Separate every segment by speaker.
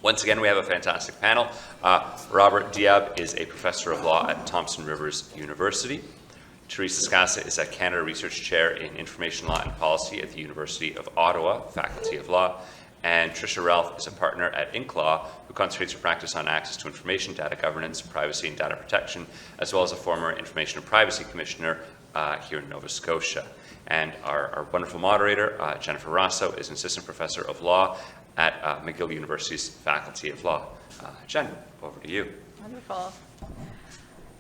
Speaker 1: Once again, we have a fantastic panel. Robert Diab is a professor of law at Thompson Rivers University. Teresa Scassa is a Canada Research Chair in Information Law and Policy at the University of Ottawa, Faculty of Law. And Tricia Ralph is a partner at Inc. Law, who concentrates her practice on access to information, data governance, privacy, and data protection, as well as a former Information and Privacy Commissioner here in Nova Scotia. And our wonderful moderator, Jennifer Raso, is an assistant professor of law at McGill University's Faculty of Law. Jen, over to you.
Speaker 2: Wonderful.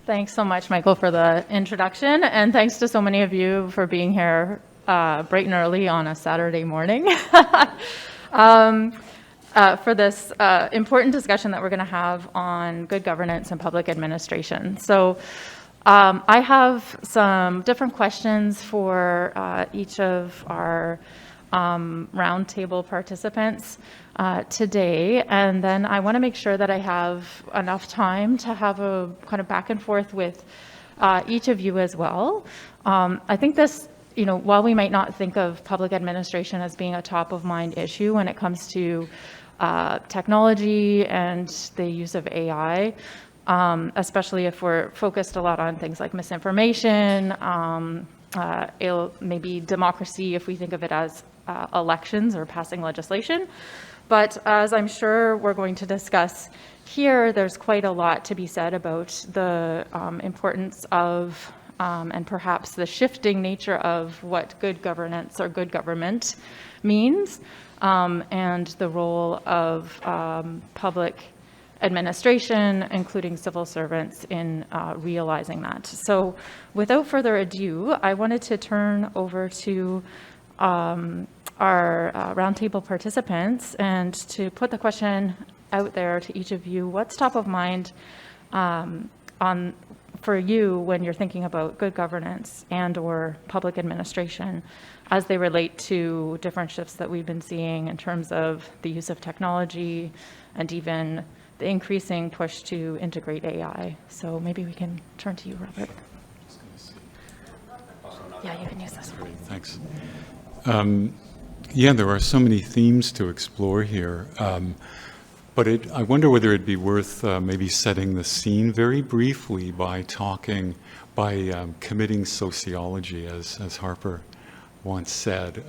Speaker 2: Thanks so much, Michael, for the introduction, and thanks to so many of you for being here bright and early on a Saturday morning for this important discussion that we're going to have on good governance and public administration. So I have some different questions for each of our roundtable participants today, and then I want to make sure that I have enough time to have a kind of back and forth with each of you as well. I think this, while we might not think of public administration as being a top of mind issue when it comes to technology and the use of AI, especially if we're focused a lot on things like misinformation, maybe democracy if we think of it as elections or passing legislation. But as I'm sure we're going to discuss here, there's quite a lot to be said about the importance of and perhaps the shifting nature of what good governance or good government means, and the role of public administration, including civil servants, in realizing that. So without further ado, I wanted to turn over to our roundtable participants and to put the question out there to each of you: what's top of mind for you when you're thinking about good governance and or public administration as they relate to different shifts that we've been seeing in terms of the use of technology and even the increasing push to integrate AI? So maybe we can turn to you, Robert. Yeah, you can use this one.
Speaker 3: Thanks. Yeah, there are so many themes to explore here, but I wonder whether it'd be worth maybe setting the scene very briefly by committing sociology, as Harper once said,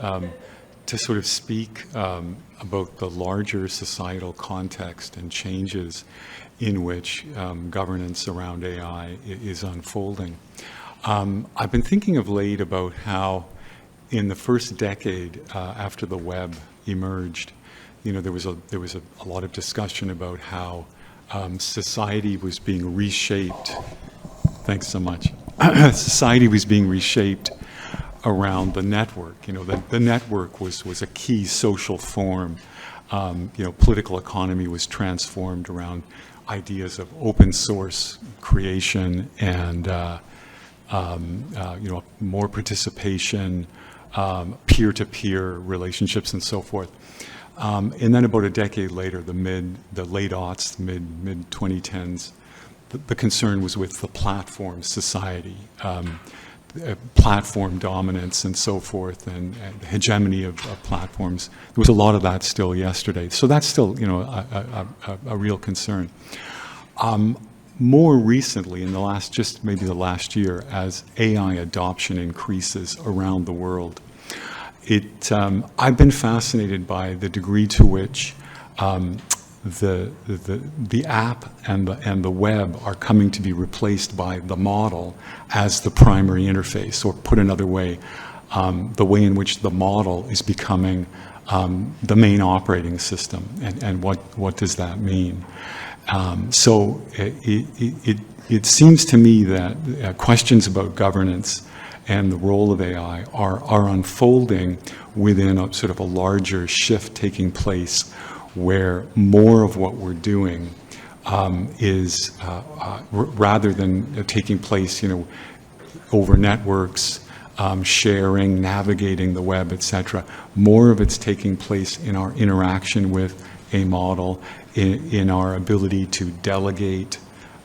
Speaker 3: to sort of speak about the larger societal context and changes in which governance around AI is unfolding. I've been thinking of late about how in the first decade after the web emerged, there was a lot of discussion about how society was being reshaped. Thanks so much. Society was being reshaped around the network. The network was a key social form. Political economy was transformed around ideas of open source creation and more participation, peer-to-peer relationships, and so forth. And then about a decade later, the late aughts, mid 2010s, the concern was with the platform society, platform dominance and so forth, and the hegemony of platforms. There was a lot of that still yesterday. So that's still, a real concern. More recently, in the last year, as AI adoption increases around the world, I've been fascinated by the degree to which the app and the web are coming to be replaced by the model as the primary interface, or put another way, the way in which the model is becoming the main operating system, and what does that mean? So it seems to me that questions about governance and the role of AI are unfolding within a sort of a larger shift taking place, where more of what we're doing is, rather than taking place, over networks, sharing, navigating the web, etc., more of it's taking place in our interaction with a model, in our ability to delegate,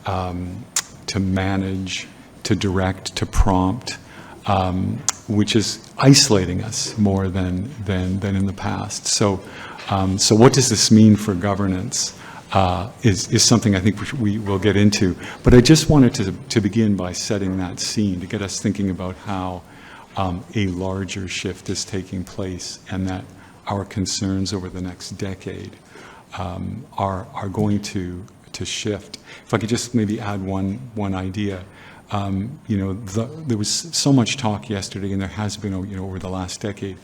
Speaker 3: to manage, to direct, to prompt, which is isolating us more than in the past. So what does this mean for governance? Is something I think we will get into. But I just wanted to begin by setting that scene, to get us thinking about how a larger shift is taking place, and that our concerns over the next decade are going to shift. If I could just maybe add one idea. There was so much talk yesterday, and there has been, over the last decade,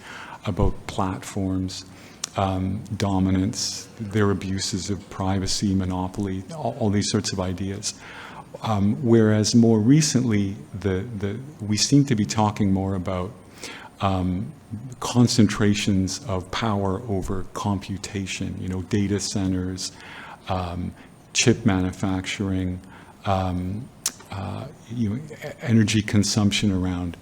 Speaker 3: about platforms, dominance, their abuses of privacy, monopoly, all these sorts of ideas. Whereas more recently, we seem to be talking more about concentrations of power over computation, data centers, chip manufacturing, energy consumption around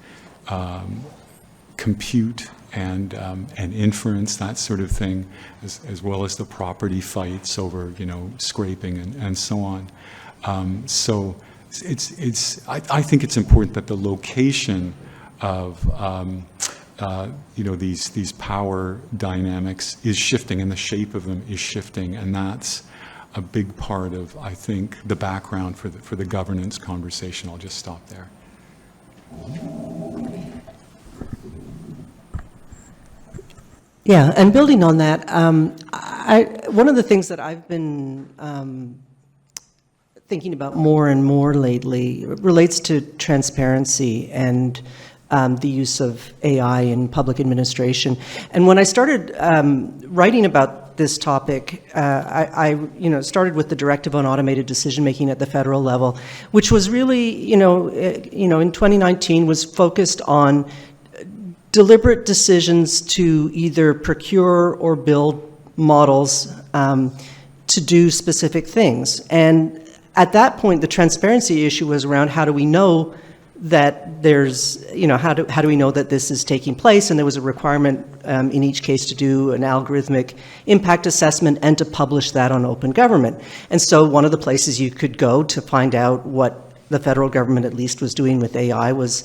Speaker 3: compute and inference, that sort of thing, as well as the property fights over, scraping and so on. So I think it's important that the location of these power dynamics is shifting, and the shape of them is shifting, and that's a big part of, I think, the background for the governance conversation. I'll just stop there.
Speaker 4: Yeah, and building on that, one of the things that I've been thinking about more and more lately relates to transparency and the use of AI in public administration. And when I started writing about this topic, I started with the Directive on Automated Decision-Making at the federal level, which was really, in 2019 was focused on deliberate decisions to either procure or build models to do specific things. And at that point, the transparency issue was around how do we know that there's, how do we know that this is taking place? And there was a requirement in each case to do an algorithmic impact assessment and to publish that on Open Government. And so one of the places you could go to find out what the federal government at least was doing with AI was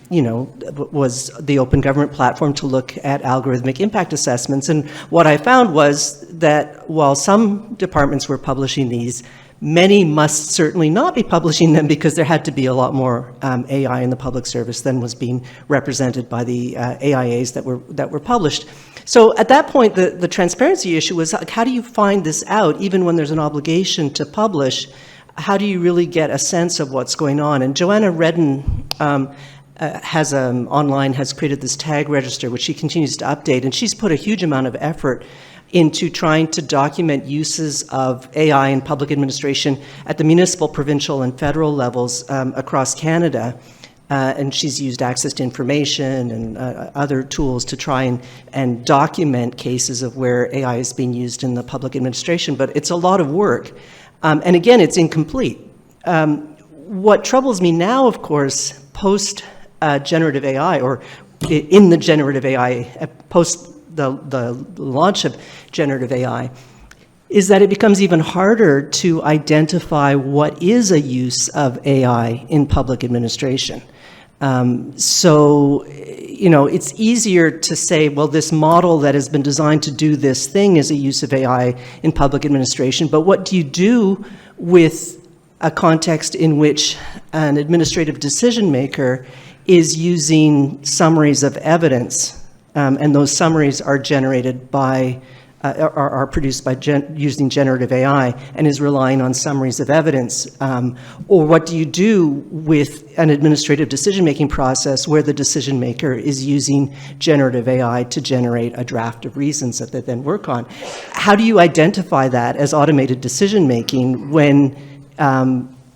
Speaker 4: was the Open Government platform to look at algorithmic impact assessments. And what I found was that while some departments were publishing these, many must certainly not be publishing them because there had to be a lot more AI in the public service than was being represented by the AIAs that were published. So at that point, the transparency issue was, like, how do you find this out, even when there's an obligation to publish? How do you really get a sense of what's going on? And Joanna Redden has created this tag register, which she continues to update, and she's put a huge amount of effort into trying to document uses of AI in public administration at the municipal, provincial, and federal levels across Canada. And she's used access to information and other tools to try and document cases of where AI is being used in the public administration, but it's a lot of work. And again, it's incomplete. What troubles me now, of course, post-generative AI, or in the generative AI, post the launch of generative AI, is that it becomes even harder to identify what is a use of AI in public administration. It's easier to say, well, this model that has been designed to do this thing is a use of AI in public administration, but what do you do with a context in which an administrative decision maker is using summaries of evidence, and those summaries are generated by are produced by using generative AI and is relying on summaries of evidence? Or what do you do with an administrative decision-making process where the decision maker is using generative AI to generate a draft of reasons that they then work on? How do you identify that as automated decision-making when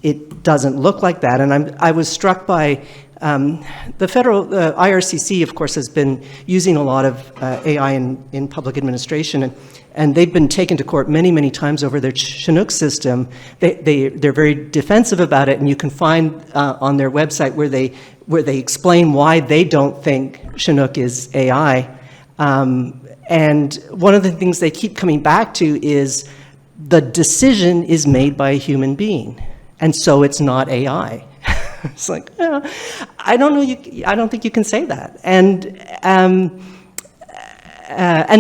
Speaker 4: it doesn't look like that? And I was struck by the IRCC, of course, has been using a lot of AI in public administration, and they've been taken to court many, many times over their Chinook system. They're very defensive about it, and you can find on their website where they explain why they don't think Chinook is AI. And one of the things they keep coming back to is the decision is made by a human being, and so it's not AI. It's like, I don't know. I don't think you can say that. And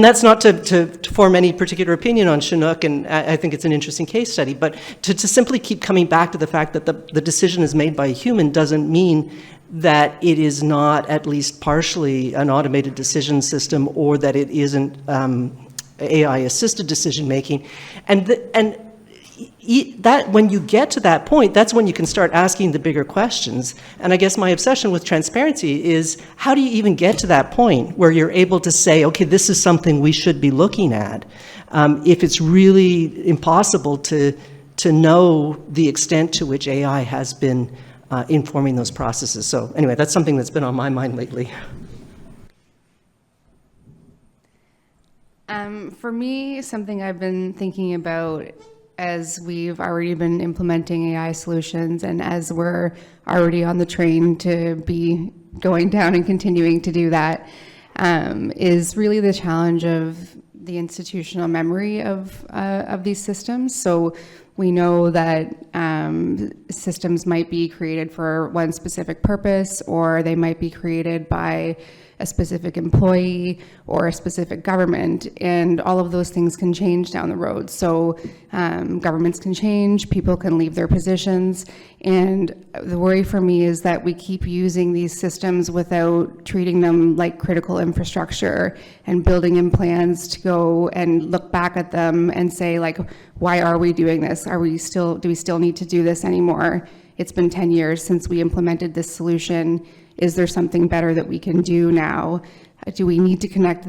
Speaker 4: that's not to form any particular opinion on Chinook, and I think it's an interesting case study, but to simply keep coming back to the fact that the decision is made by a human doesn't mean that it is not at least partially an automated decision system, or that it isn't AI-assisted decision-making. That when you get to that point, that's when you can start asking the bigger questions. And I guess my obsession with transparency is, how do you even get to that point where you're able to say, okay, this is something we should be looking at, if it's really impossible to know the extent to which AI has been informing those processes. So anyway, that's something that's been on my mind lately.
Speaker 5: For me, something I've been thinking about as we've already been implementing AI solutions, and as we're already on the train to be going down and continuing to do that, is really the challenge of the institutional memory of these systems. So we know that systems might be created for one specific purpose, or they might be created by a specific employee or a specific government, and all of those things can change down the road. So governments can change, people can leave their positions, and the worry for me is that we keep using these systems without treating them like critical infrastructure and building in plans to go and look back at them and say, like, why are we doing this? Do we still need to do this anymore? It's been 10 years since we implemented this solution. Is there something better that we can do now? Do we need to collect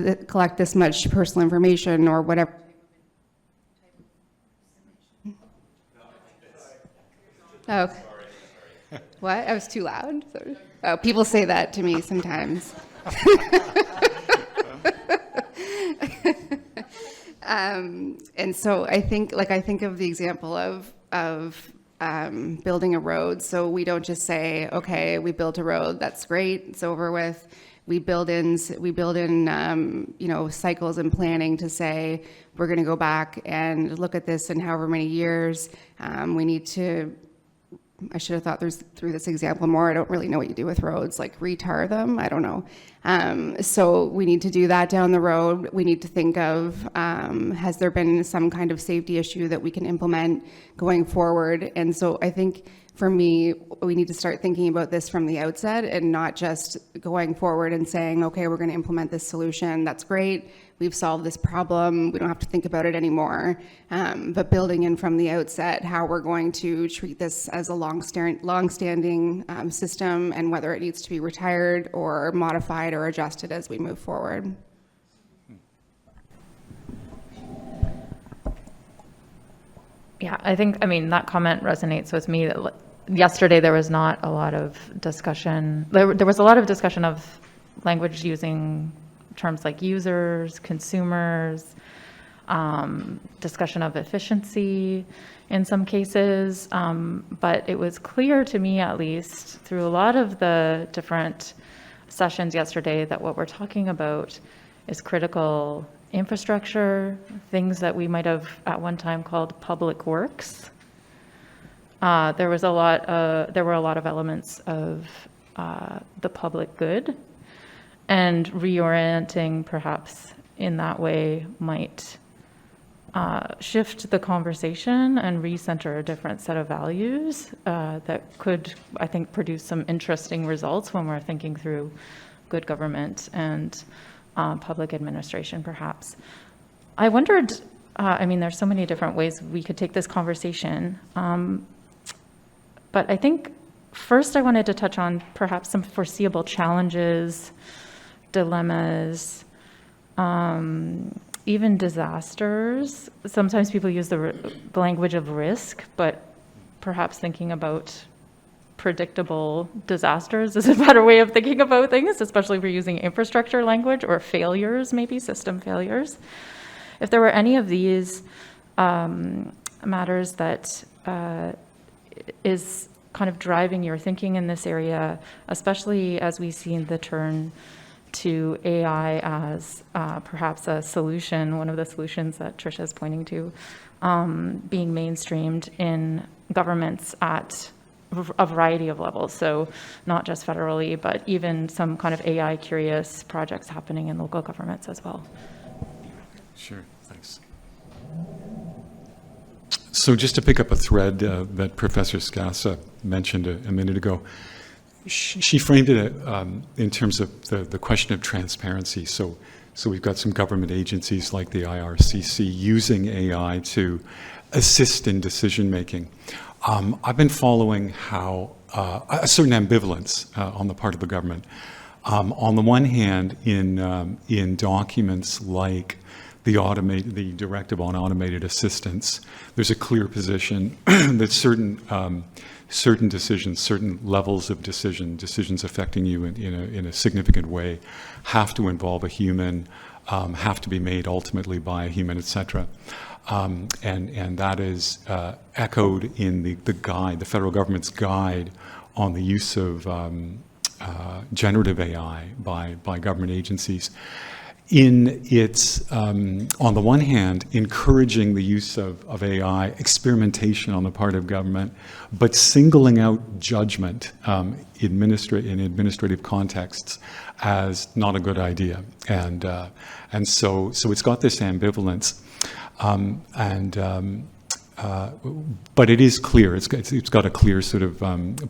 Speaker 5: this much personal information or whatever? Oh, what? I was too loud? Sorry. Oh, people say that to me sometimes. And so I think of the example of building a road. So we don't just say, okay, we built a road, that's great, it's over with. We build in cycles and planning to say, we're going to go back and look at this in however many years. We need to, I should have thought through this example more. I don't really know what you do with roads, like retar them, I don't know. So we need to do that down the road. We need to think of, has there been some kind of safety issue that we can implement going forward? And so I think for me, we need to start thinking about this from the outset and not just going forward and saying, okay, we're going to implement this solution. That's great. We've solved this problem. We don't have to think about it anymore. But building in from the outset how we're going to treat this as a long-standing system, and whether it needs to be retired or modified or adjusted as we move forward.
Speaker 2: Yeah, I mean, that comment resonates with me. That yesterday there was not a lot of discussion. There was a lot of discussion of language using terms like users, consumers, discussion of efficiency in some cases. But it was clear to me, at least, through a lot of the different sessions yesterday, that what we're talking about is critical infrastructure, things that we might have at one time called public works. There were a lot of elements of the public good, and reorienting perhaps in that way might shift the conversation and recenter a different set of values that could, I think, produce some interesting results when we're thinking through good government and public administration, perhaps. I wondered, I mean, there's so many different ways we could take this conversation, but I think first I wanted to touch on perhaps some foreseeable challenges, dilemmas, even disasters. Sometimes people use the language of risk, but perhaps thinking about predictable disasters is a better way of thinking about things, especially if we're using infrastructure language, or failures, maybe system failures. If there were any of these matters that is kind of driving your thinking in this area, especially as we see the turn to AI as perhaps a solution, one of the solutions that Tricia is pointing to, being mainstreamed in governments at a variety of levels. So not just federally, but even some kind of AI curious projects happening in local governments as well.
Speaker 3: Sure, thanks. So just to pick up a thread that Professor Scassa mentioned a minute ago, she framed it in terms of the question of transparency. So we've got some government agencies like the IRCC using AI to assist in decision making. I've been following how a certain ambivalence on the part of the government. On the one hand, in documents like the directive on automated assistance, there's a clear position that certain decisions, certain levels of decisions affecting you in a significant way, have to involve a human, have to be made ultimately by a human, etc. And that is echoed in the guide, the federal government's guide on the use of generative AI by government agencies. In its, on the one hand, encouraging the use of AI, experimentation on the part of government, but singling out judgment in administrative contexts as not a good idea. And so it's got this ambivalence. But it is clear, it's got a clear sort of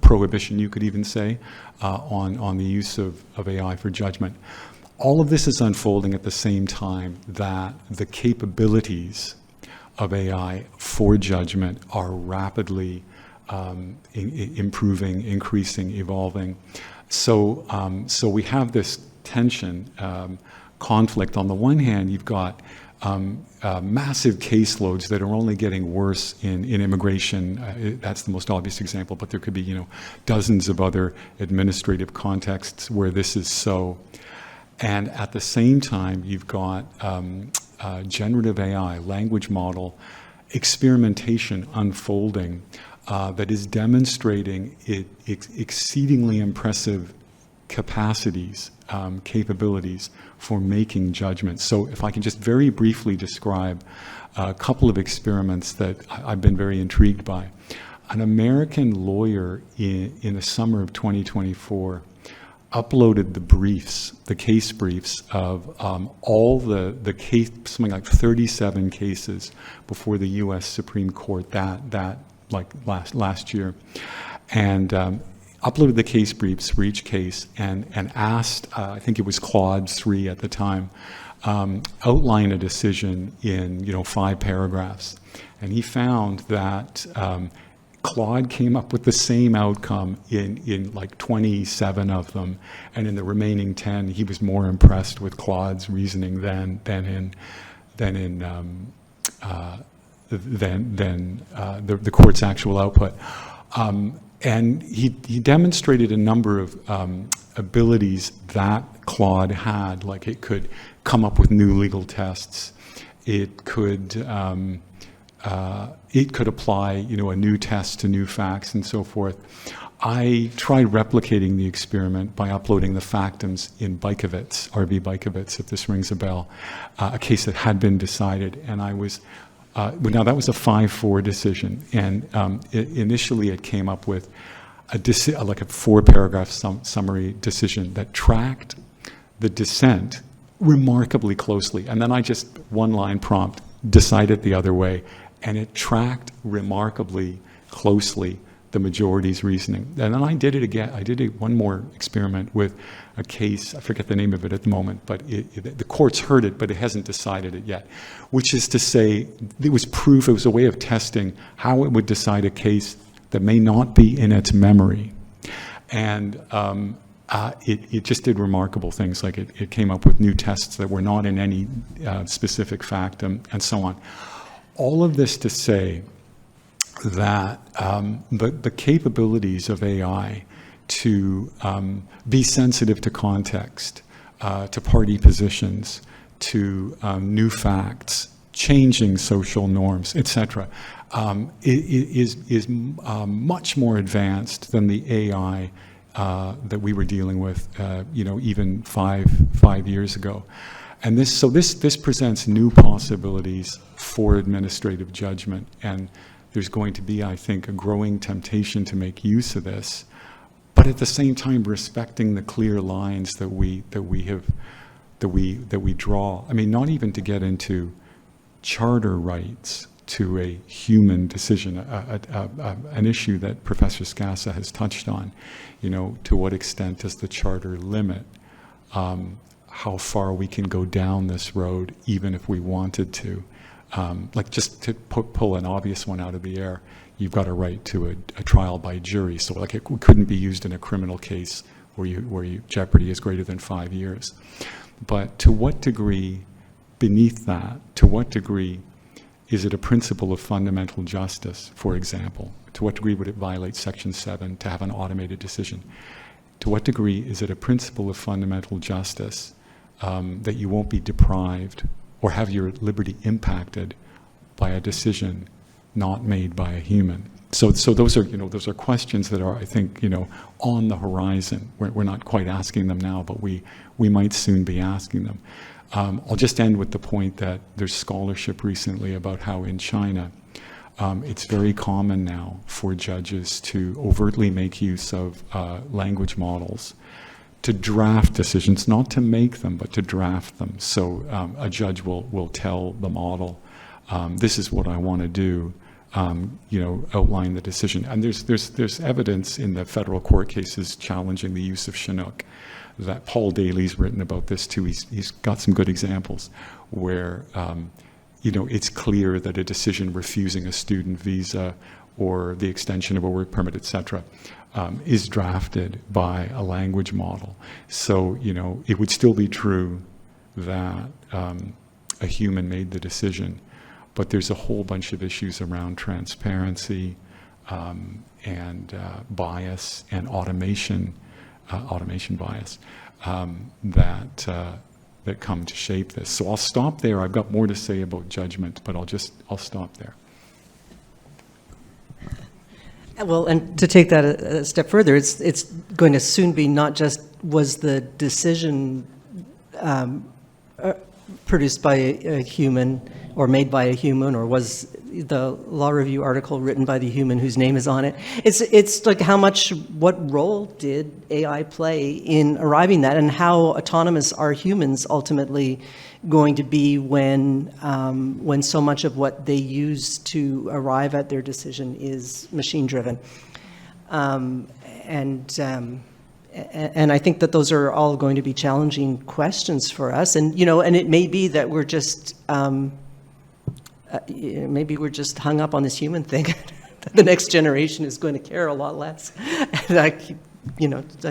Speaker 3: prohibition, you could even say, on the use of AI for judgment. All of this is unfolding at the same time that the capabilities of AI for judgment are rapidly improving, increasing, evolving. So we have this tension, conflict. On the one hand, you've got massive caseloads that are only getting worse in immigration. That's the most obvious example, but there could be, dozens of other administrative contexts where this is so. And at the same time, you've got generative AI, language model, experimentation unfolding that is demonstrating exceedingly impressive capacities, capabilities for making judgments. So if I can just very briefly describe a couple of experiments that I've been very intrigued by. An American lawyer in the summer of 2024 uploaded the case briefs of all the case, something like 37 cases before the U.S. Supreme Court that like last year, and uploaded the case briefs for each case and asked, I think it was Claude 3 at the time, outline a decision in 5 paragraphs, and he found that Claude came up with the same outcome in like 27 of them, and in the remaining 10, he was more impressed with Claude's reasoning than the court's actual output. And he demonstrated a number of abilities that Claude had, like it could come up with new legal tests, it could apply, a new test to new facts and so forth. I tried replicating the experiment by uploading the factums in Bajkowicz, RV Bajkowicz, if this rings a bell, a case that had been decided, and I was. Now that was a 5-4 decision, and initially it came up with a 4-paragraph summary decision that tracked the dissent remarkably closely, and then I just 1-line prompt decided the other way, and it tracked remarkably closely the majority's reasoning. And then I did it again. I did one more experiment with a case, I forget the name of it at the moment, but the court's heard it, but it hasn't decided it yet, which is to say it was proof, it was a way of testing how it would decide a case that may not be in its memory. And it just did remarkable things, like it came up with new tests that were not in any specific factum and so on. All of this to say that the capabilities of AI to be sensitive to context, to party positions, to new facts, changing social norms, etc., is much more advanced than the AI that we were dealing with, even five years ago. And this presents new possibilities for administrative judgment, and there's going to be, I think, a growing temptation to make use of this, but at the same time respecting the clear lines that we draw. I mean, not even to get into charter rights to a human decision, an issue that Professor Scassa has touched on. You know, to what extent does the charter limit how far we can go down this road, even if we wanted to? Like, just to pull an obvious one out of the air, you've got a right to a trial by jury. So like, it couldn't be used in a criminal case where jeopardy is greater than 5 years. But to what degree, beneath that, to what degree is it a principle of fundamental justice, for example? To what degree would it violate Section 7 to have an automated decision? To what degree is it a principle of fundamental justice that you won't be deprived or have your liberty impacted by a decision not made by a human? So those are questions that are, I think, on the horizon. We're not quite asking them now, but we might soon be asking them. I'll just end with the point that there's scholarship recently about how in China, it's very common now for judges to overtly make use of language models to draft decisions, not to make them, but to draft them. So a judge will tell the model, this is what I want to do, outline the decision. And there's evidence in the federal court cases challenging the use of Chinook. That Paul Daly's written about this too. He's got some good examples where it's clear that a decision refusing a student visa or the extension of a work permit, etc., is drafted by a language model. So it would still be true that a human made the decision, but there's a whole bunch of issues around transparency and bias and automation bias that come to shape this. So I'll stop there. I've got more to say about judgment, but I'll stop there.
Speaker 4: Well, and to take that a step further, it's going to soon be not just was the decision produced by a human or made by a human, or was the law review article written by the human whose name is on it. It's like what role did AI play in arriving at, and how autonomous are humans ultimately going to be when so much of what they use to arrive at their decision is machine driven. And I think that those are all going to be challenging questions for us. And and it may be that we're just hung up on this human thing. The next generation is going to care a lot less. And I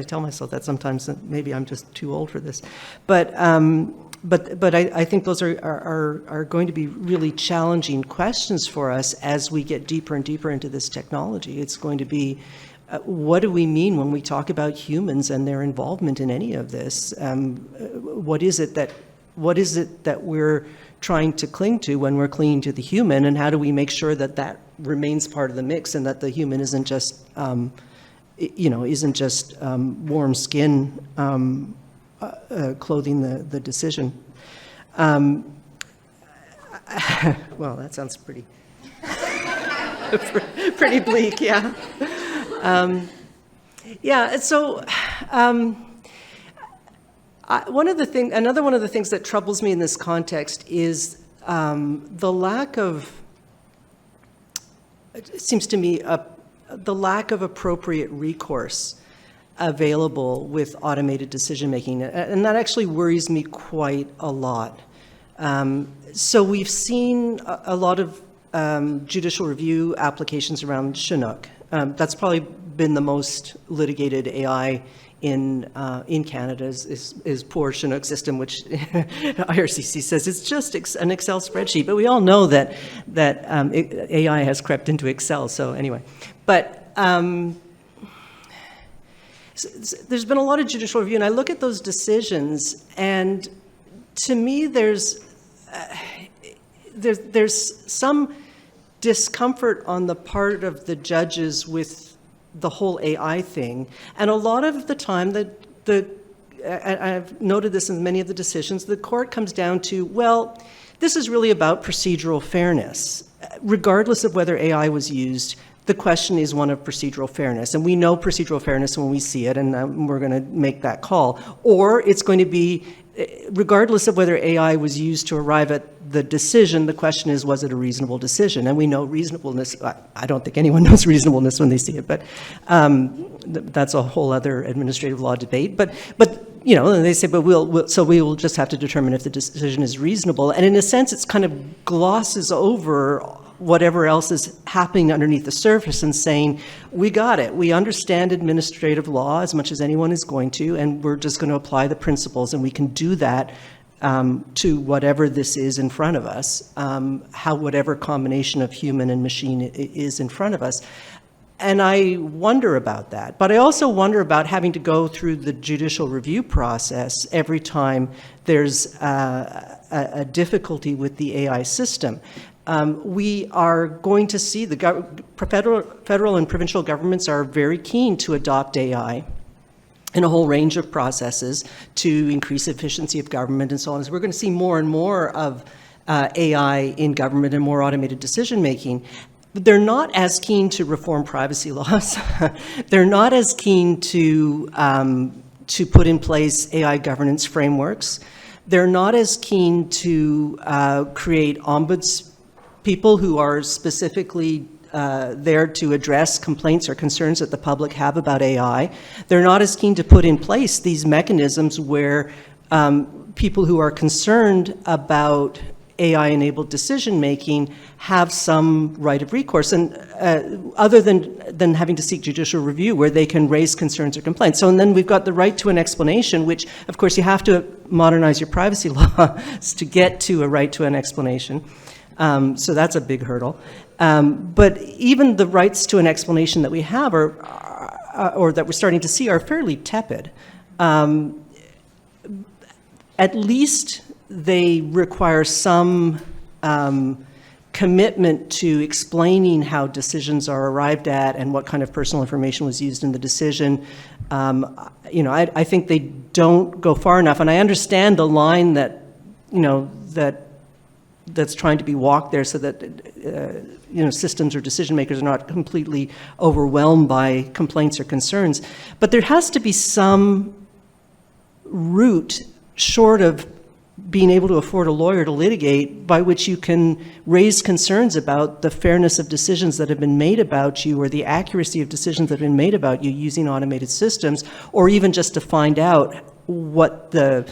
Speaker 4: tell myself that sometimes, that maybe I'm just too old for this. But I think those are going to be really challenging questions for us as we get deeper and deeper into this technology. It's going to be, what do we mean when we talk about humans and their involvement in any of this? What is it that we're trying to cling to when we're clinging to the human, and how do we make sure that that remains part of the mix, and that the human isn't just warm skin clothing the decision? Well, that sounds pretty pretty bleak, yeah. So another one of the things that troubles me in this context is the lack of, it seems to me, the lack of appropriate recourse available with automated decision-making, and that actually worries me quite a lot. So we've seen a lot of judicial review applications around Chinook. That's probably been the most litigated AI in Canada is poor Chinook system, which IRCC says it's just an Excel spreadsheet. But we all know that AI has crept into Excel. So anyway, but there's been a lot of judicial review, and I look at those decisions, and to me, there's some discomfort on the part of the judges with the whole AI thing. And a lot of the time, I've noted this in many of the decisions, the court comes down to, well, this is really about procedural fairness. regardless of whether AI was used, the question is one of procedural fairness. And we know procedural fairness when we see it, and we're going to make that call. Or it's going to be, regardless of whether AI was used to arrive at the decision, the question is, was it a reasonable decision? And we know reasonableness. I don't think anyone knows reasonableness when they see it, but that's a whole other administrative law debate. But you know, and they say, but we will just have to determine if the decision is reasonable. And in a sense, it's kind of glosses over whatever else is happening underneath the surface and saying, we got it. We understand administrative law as much as anyone is going to, and we're just going to apply the principles, and we can do that to whatever this is in front of us, whatever combination of human and machine is in front of us. And I wonder about that. But I also wonder about having to go through the judicial review process every time there's a difficulty with the AI system. We are going to see the federal and provincial governments are very keen to adopt AI in a whole range of processes to increase efficiency of government and so on. So we're going to see more and more of AI in government and more automated decision-making. They're not as keen to reform privacy laws. They're not as keen to put in place AI governance frameworks. They're not as keen to create ombuds people who are specifically there to address complaints or concerns that the public have about AI. They're not as keen to put in place these mechanisms where people who are concerned about AI-enabled decision-making have some right of recourse, and other than having to seek judicial review where they can raise concerns or complaints. So, and then we've got the right to an explanation, which, of course, you have to modernize your privacy laws to get to a right to an explanation. So that's a big hurdle. But even the rights to an explanation that we have or that we're starting to see are fairly tepid. At least they require some commitment to explaining how decisions are arrived at and what kind of personal information was used in the decision. You know, I think they don't go far enough, and I understand the line that, you know, that's trying to be walked there so that you know, systems or decision makers are not completely overwhelmed by complaints or concerns. But there has to be some route short of being able to afford a lawyer to litigate by which you can raise concerns about the fairness of decisions that have been made about you or the accuracy of decisions that have been made about you using automated systems, or even just to find out what the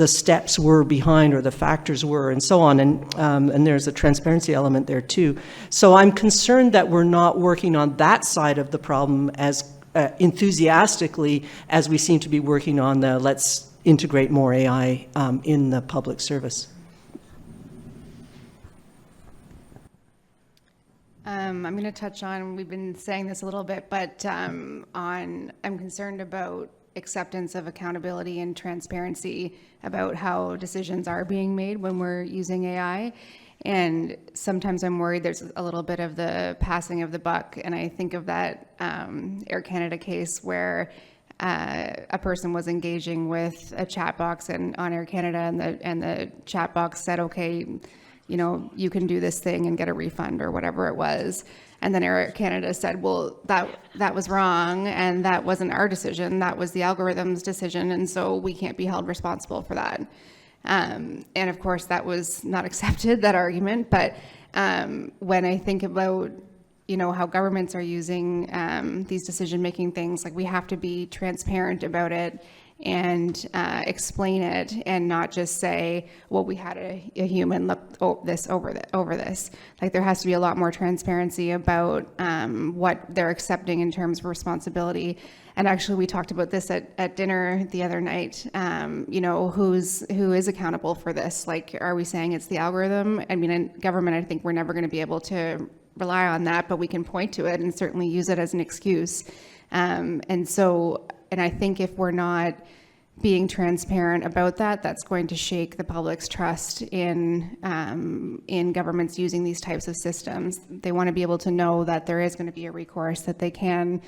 Speaker 4: steps were behind or the factors were and so on. And there's a transparency element there too. So I'm concerned that we're not working on that side of the problem as enthusiastically as we seem to be working on the let's integrate more AI in the public service.
Speaker 5: I'm going to touch on, we've been saying this a little bit, but I'm concerned about acceptance of accountability and transparency about how decisions are being made when we're using AI. And sometimes I'm worried there's a little bit of the passing of the buck. And I think of that Air Canada case where a person was engaging with a chat box on Air Canada, and the chat box said, okay, you know, you can do this thing and get a refund or whatever it was. And then Air Canada said, well, that was wrong, and that wasn't our decision, that was the algorithm's decision, and so we can't be held responsible for that. And of course, that was not accepted, that argument. But when I think about, you know, how governments are using these decision-making things, like, we have to be transparent about it and explain it, and not just say, well, we had a human look over this. Like, there has to be a lot more transparency about what they're accepting in terms of responsibility. And actually, we talked about this at dinner the other night. You know, who is accountable for this? Like, are we saying it's the algorithm? I mean, in government, I think we're never going to be able to rely on that, but we can point to it and certainly use it as an excuse. And I think if we're not being transparent about that, that's going to shake the public's trust in governments using these types of systems. They want to be able to know that there is going to be a recourse, that they can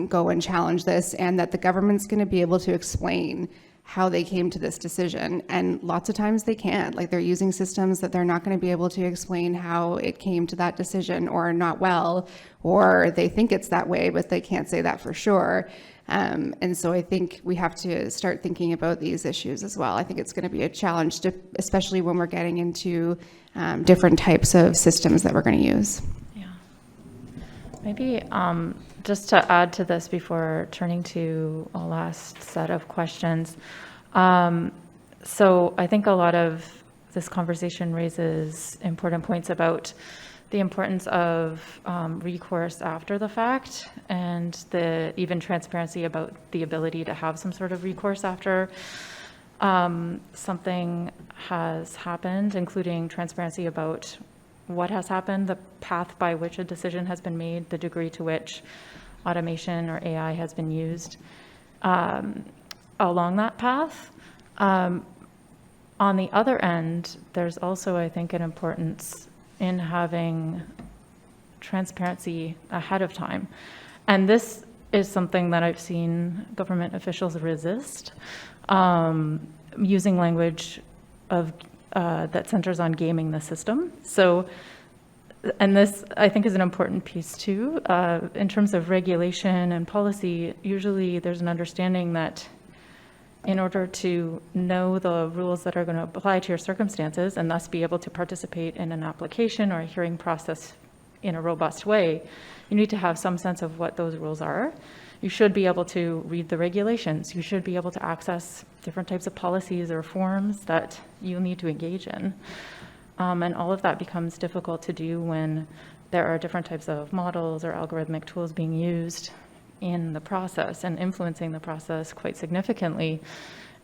Speaker 5: go and challenge this, and that the government's going to be able to explain how they came to this decision. And lots of times they can't. Like, they're using systems that they're not going to be able to explain how it came to that decision, or not well, or they think it's that way, but they can't say that for sure. And so I think we have to start thinking about these issues as well. I think it's going to be a challenge, especially when we're getting into different types of systems that we're going to use.
Speaker 2: Yeah. Maybe just to add to this before turning to a last set of questions. So I think a lot of this conversation raises important points about the importance of recourse after the fact, and the even transparency about the ability to have some sort of recourse after something has happened, including transparency about what has happened, the path by which a decision has been made, the degree to which automation or AI has been used along that path. On the other end, there's also, I think, an importance in having transparency ahead of time. And this is something that I've seen government officials resist, using language that centers on gaming the system. So, and this, I think, is an important piece too. In terms of regulation and policy, usually there's an understanding that in order to know the rules that are going to apply to your circumstances and thus be able to participate in an application or a hearing process in a robust way, you need to have some sense of what those rules are. You should be able to read the regulations. You should be able to access different types of policies or forms that you need to engage in. And all of that becomes difficult to do when there are different types of models or algorithmic tools being used in the process and influencing the process quite significantly.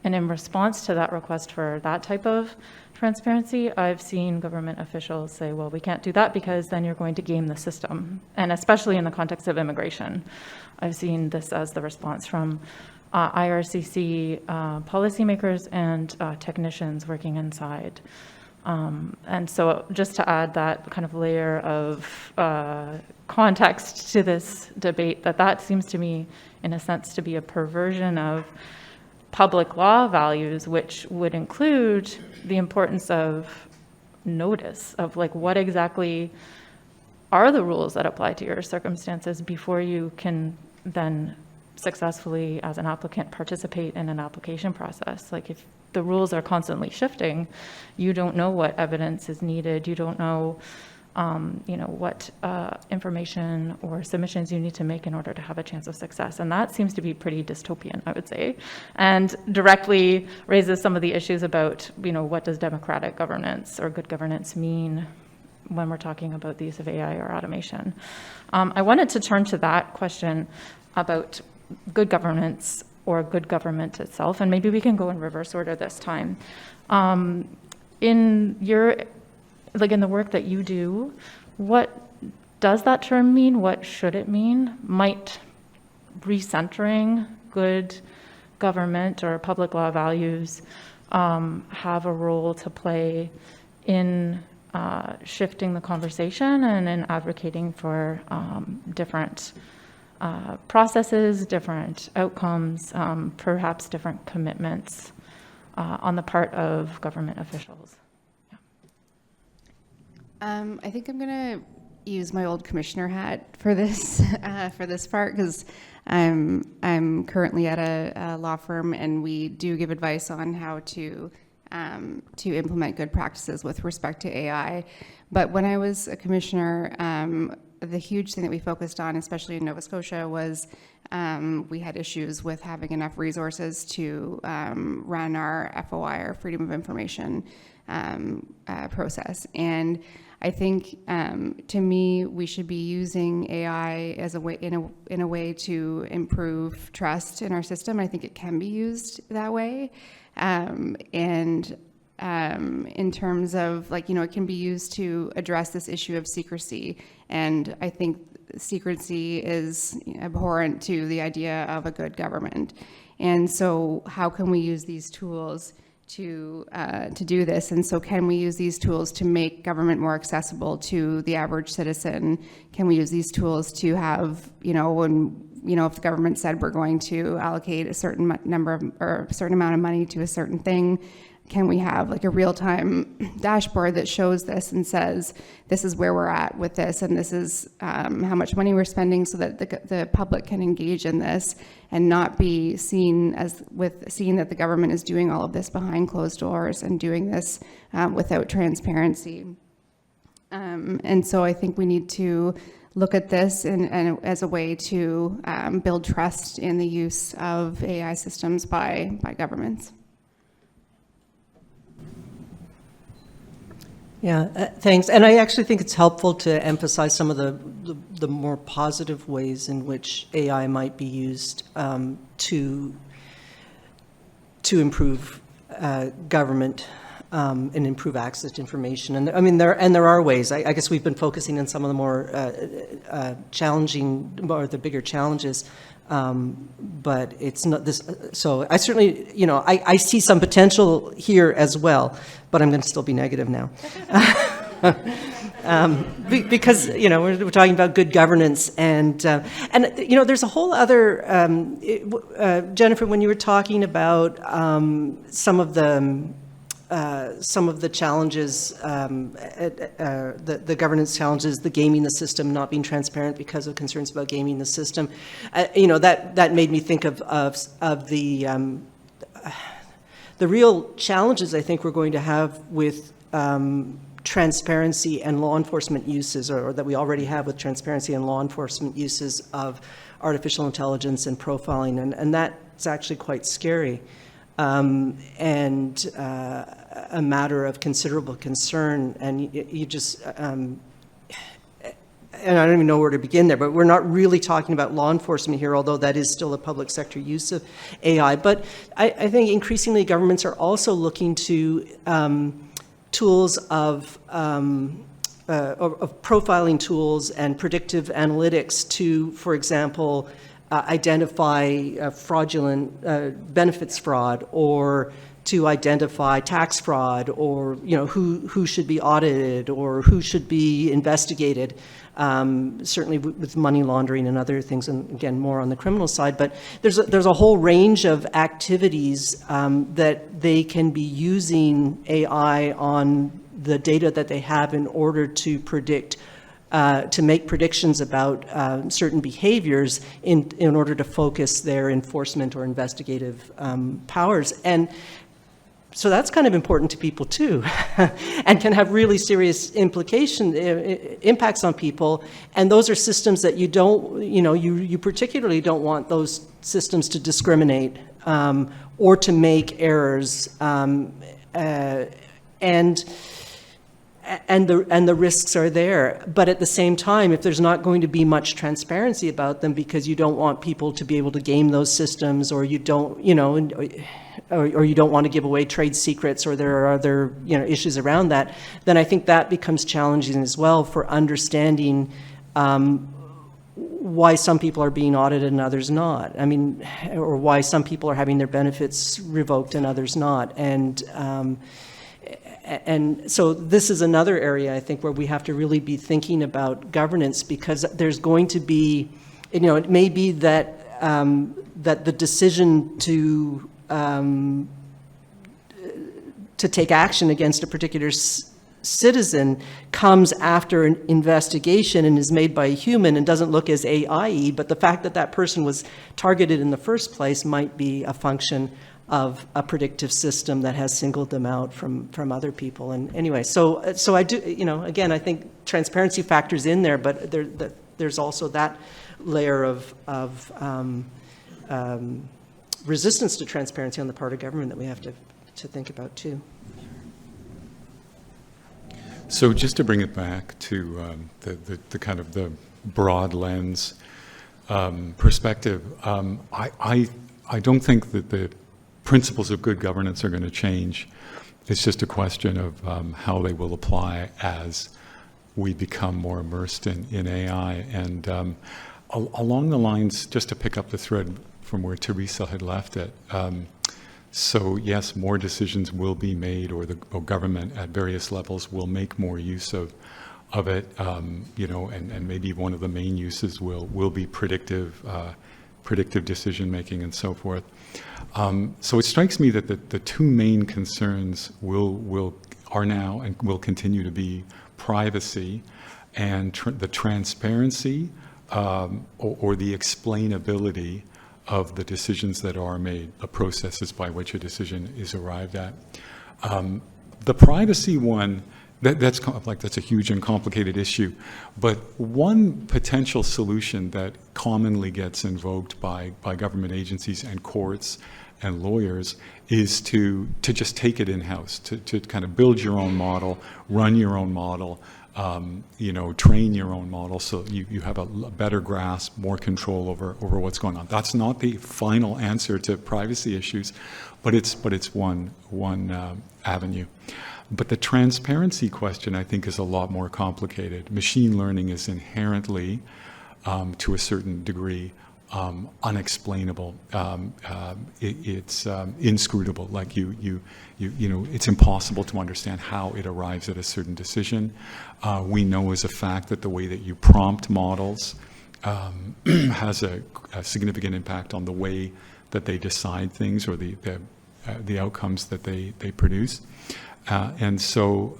Speaker 2: And in response to that request for that type of transparency, I've seen government officials say, well, we can't do that because then you're going to game the system. And especially in the context of immigration, I've seen this as the response from IRCC policymakers and technicians working inside. And so just to add that kind of layer of context to this debate, that seems to me, in a sense, to be a perversion of public law values, which would include the importance of notice, of like what exactly are the rules that apply to your circumstances before you can then successfully, as an applicant, participate in an application process. Like, if the rules are constantly shifting, you don't know what evidence is needed. You don't know, what information or submissions you need to make in order to have a chance of success. And that seems to be pretty dystopian, I would say, and directly raises some of the issues about, what does democratic governance or good governance mean when we're talking about the use of AI or automation. I wanted to turn to that question about good governance or good government itself, and maybe we can go in reverse order this time. In the work that you do, what does that term mean? What should it mean? Might recentering good government or public law values have a role to play in shifting the conversation and in advocating for different processes, different outcomes, perhaps different commitments on the part of government officials?
Speaker 5: I think I'm going to use my old commissioner hat for this part, because I'm currently at a law firm, and we do give advice on how to implement good practices with respect to AI. But when I was a commissioner, the huge thing that we focused on, especially in Nova Scotia, was we had issues with having enough resources to run our FOI, our Freedom of Information process. And I think, to me, we should be using AI as a way, in a way to improve trust in our system. I think it can be used that way, and in terms of it can be used to address this issue of secrecy. And I think secrecy is abhorrent to the idea of a good government. And so, how can we use these tools to do this? And so, can we use these tools to make government more accessible to the average citizen? Can we use these tools to have, when if the government said we're going to allocate a certain number of, or a certain amount of money to a certain thing, can we have like a real-time dashboard that shows this and says, this is where we're at with this, and this is how much money we're spending, so that the public can engage in this and not be seen that the government is doing all of this behind closed doors and doing this without transparency. And so I think we need to look at this and as a way to build trust in the use of AI systems by governments.
Speaker 4: Yeah, thanks. And I actually think it's helpful to emphasize some of the more positive ways in which AI might be used to improve government and improve access to information. And I mean, there are ways. I guess we've been focusing on some of the more challenging, or the bigger challenges. But it's not this, so I certainly, I see some potential here as well, but I'm going to still be negative now. Because, we're talking about good governance, and there's a whole other, Jennifer, when you were talking about some of the challenges, the governance challenges, the gaming the system, not being transparent because of concerns about gaming the system, that made me think of the real challenges I think we're going to have with transparency and law enforcement uses, or that we already have with transparency and law enforcement uses of artificial intelligence and profiling, and that's actually quite scary. And a matter of considerable concern, and you just, and I don't even know where to begin there, but we're not really talking about law enforcement here, although that is still a public sector use of AI. But I think increasingly governments are also looking to tools of profiling tools and predictive analytics to, for example, identify fraudulent benefits fraud, or to identify tax fraud, or who should be audited or who should be investigated. Certainly with money laundering and other things, and again more on the criminal side. But there's a whole range of activities that they can be using AI on the data that they have in order to predict. To make predictions about certain behaviors in order to focus their enforcement or investigative powers. And so that's kind of important to people too, and can have really serious impacts on people. And those are systems that you don't, you particularly don't want those systems to discriminate or to make errors. And the risks are there. But at the same time, if there's not going to be much transparency about them because you don't want people to be able to game those systems, or you don't, or you don't want to give away trade secrets, or there are other, issues around that, then I think that becomes challenging as well for understanding why some people are being audited and others not. I mean, or why some people are having their benefits revoked and others not. And so this is another area, I think, where we have to really be thinking about governance, because there's going to be, it may be that that the decision to take action against a particular citizen comes after an investigation and is made by a human and doesn't look as AI, but the fact that that person was targeted in the first place might be a function of a predictive system that has singled them out from other people. And anyway, so I do, again, I think transparency factors in there, but there's also that layer of resistance to transparency on the part of government that we have to think about too.
Speaker 3: So just to bring it back to the kind of the broad lens perspective, I don't think that the principles of good governance are going to change. It's just a question of how they will apply as we become more immersed in AI. And along the lines, just to pick up the thread from where Teresa had left it, so yes, more decisions will be made, or government at various levels will make more use of it, and maybe one of the main uses will be predictive decision making and so forth. So it strikes me that the two main concerns are now and will continue to be privacy and the transparency or the explainability of the decisions that are made, the processes by which a decision is arrived at. The privacy one, that's a huge and complicated issue, but one potential solution that commonly gets invoked by government agencies and courts and lawyers is to just take it in-house, to kind of build your own model, run your own model, train your own model so you have a better grasp, more control over what's going on. That's not the final answer to privacy issues, but it's one avenue. But the transparency question, I think, is a lot more complicated. Machine learning is inherently, to a certain degree, unexplainable. It's inscrutable. Like it's impossible to understand how it arrives at a certain decision. We know as a fact that the way that you prompt models has a significant impact on the way that they decide things or the outcomes that they produce. And so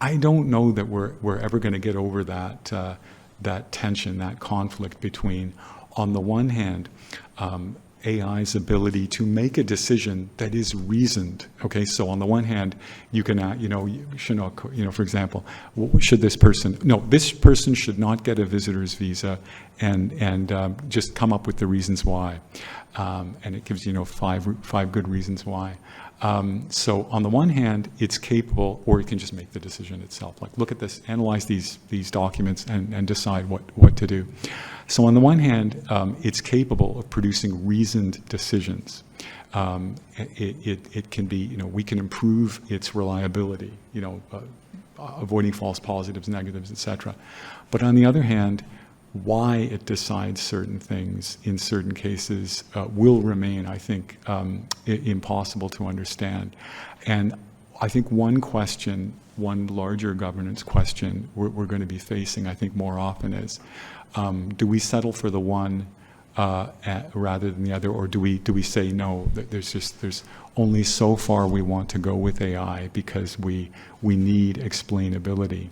Speaker 3: I don't know that we're ever going to get over that tension, that conflict between, on the one hand, AI's ability to make a decision that is reasoned. Okay, so on the one hand, you can, for example, should this person should not get a visitor's visa, and just come up with the reasons why, and it gives five good reasons why. So on the one hand, it's capable, or it can just make the decision itself. Like, look at this, analyze these documents, and decide what to do. So on the one hand, it's capable of producing reasoned decisions. It can be, we can improve its reliability, avoiding false positives, negatives, etc. But on the other hand, why it decides certain things in certain cases will remain, I think, impossible to understand. And I think one larger governance question we're going to be facing, I think, more often is, do we settle for the one rather than the other, or do we say no? That there's only so far we want to go with AI because we need explainability.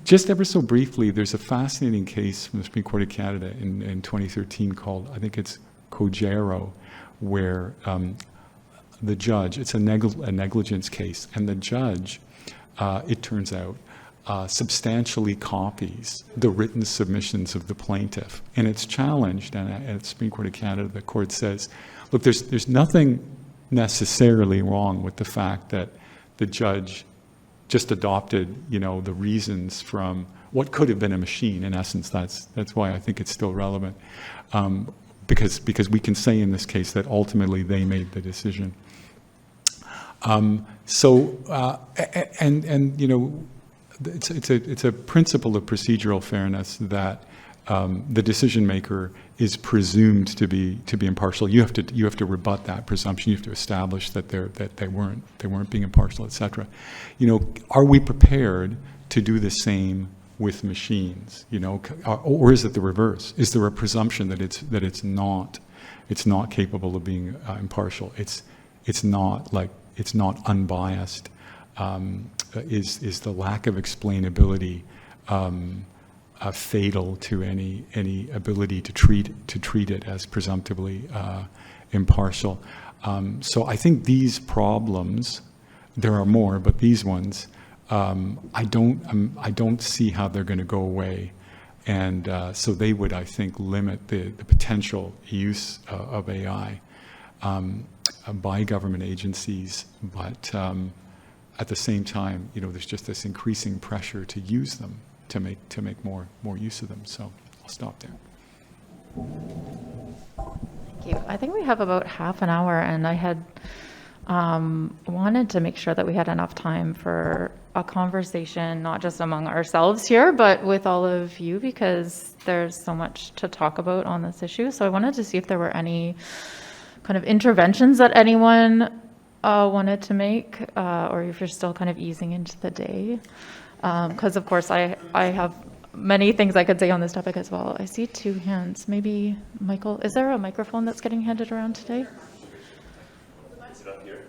Speaker 3: Just ever so briefly, there's a fascinating case from the Supreme Court of Canada in 2013 called, I think it's Cogero, where the judge, it's a negligence case, and the judge, it turns out, substantially copies the written submissions of the plaintiff. And it's challenged, and at the Supreme Court of Canada, the court says, look, there's nothing necessarily wrong with the fact that the judge just adopted, the reasons from what could have been a machine. In essence, that's why I think it's still relevant, because we can say in this case that ultimately they made the decision. It's a principle of procedural fairness that the decision maker is presumed to be impartial. You have to rebut that presumption. You have to establish that they weren't being impartial, etc. Are we prepared to do the same with machines? Or is it the reverse? Is there a presumption that it's not capable of being impartial? It's not unbiased. Is the lack of explainability fatal to any ability to treat it as presumptively impartial? So I think these problems, there are more, but these ones, I don't see how they're going to go away, and so they would, I think, limit the potential use of AI by government agencies, but at the same time, there's just this increasing pressure to use them, to make more use of them. So I'll stop there.
Speaker 2: Thank you. I think we have about half an hour, and I had wanted to make sure that we had enough time for a conversation, not just among ourselves here, but with all of you, because there's so much to talk about on this issue. So I wanted to see if there were any kind of interventions that anyone wanted to make, or if you're still kind of easing into the day. Because, of course, I have many things I could say on this topic as well. I see two hands. Maybe, Michael, is there a microphone that's getting handed around today?
Speaker 1: Is it up here?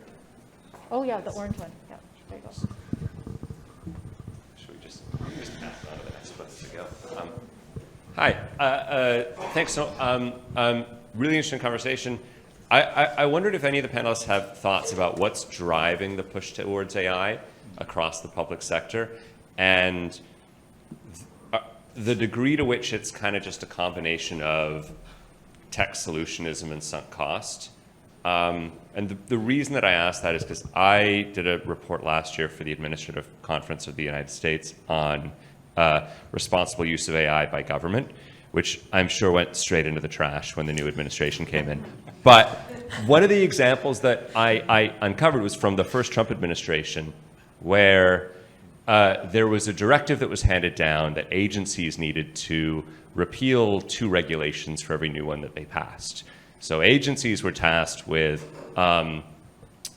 Speaker 2: Oh, yeah, the orange one. Yeah, there you go.
Speaker 1: Should we just pass on to the next place to go? Hi. Thanks. So, really interesting conversation. I wondered if any of the panelists have thoughts about what's driving the push towards AI across the public sector, and the degree to which it's kind of just a combination of tech solutionism and sunk cost. And the reason that I asked that is because I did a report last year for the Administrative Conference of the United States on responsible use of AI by government, which I'm sure went straight into the trash when the new administration came in. But one of the examples that I uncovered was from the first Trump administration, where there was a directive that was handed down that agencies needed to repeal 2 regulations for every new one that they passed. So agencies were tasked with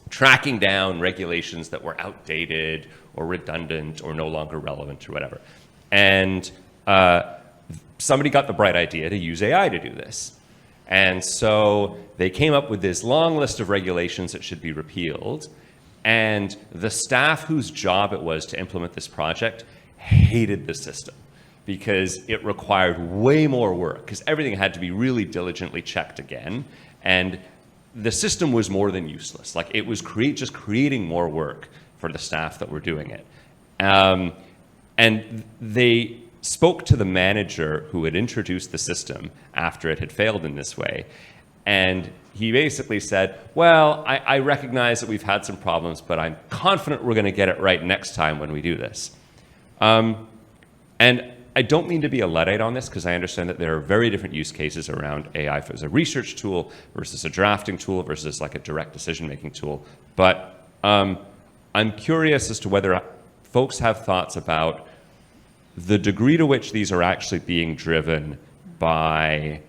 Speaker 1: tracking down regulations that were outdated or redundant or no longer relevant or whatever. And somebody got the bright idea to use AI to do this. And so they came up with this long list of regulations that should be repealed. And the staff whose job it was to implement this project hated the system because it required way more work, because everything had to be really diligently checked again. And the system was more than useless. Like, it was just creating more work for the staff that were doing it. And they spoke to the manager who had introduced the system after it had failed in this way. And he basically said, well, I recognize that we've had some problems, but I'm confident we're going to get it right next time when we do this. And I don't mean to be a Luddite on this, because I understand that there are very different use cases around AI as a research tool versus a drafting tool versus like a direct decision-making tool. But I'm curious as to whether folks have thoughts about the degree to which these are actually being driven by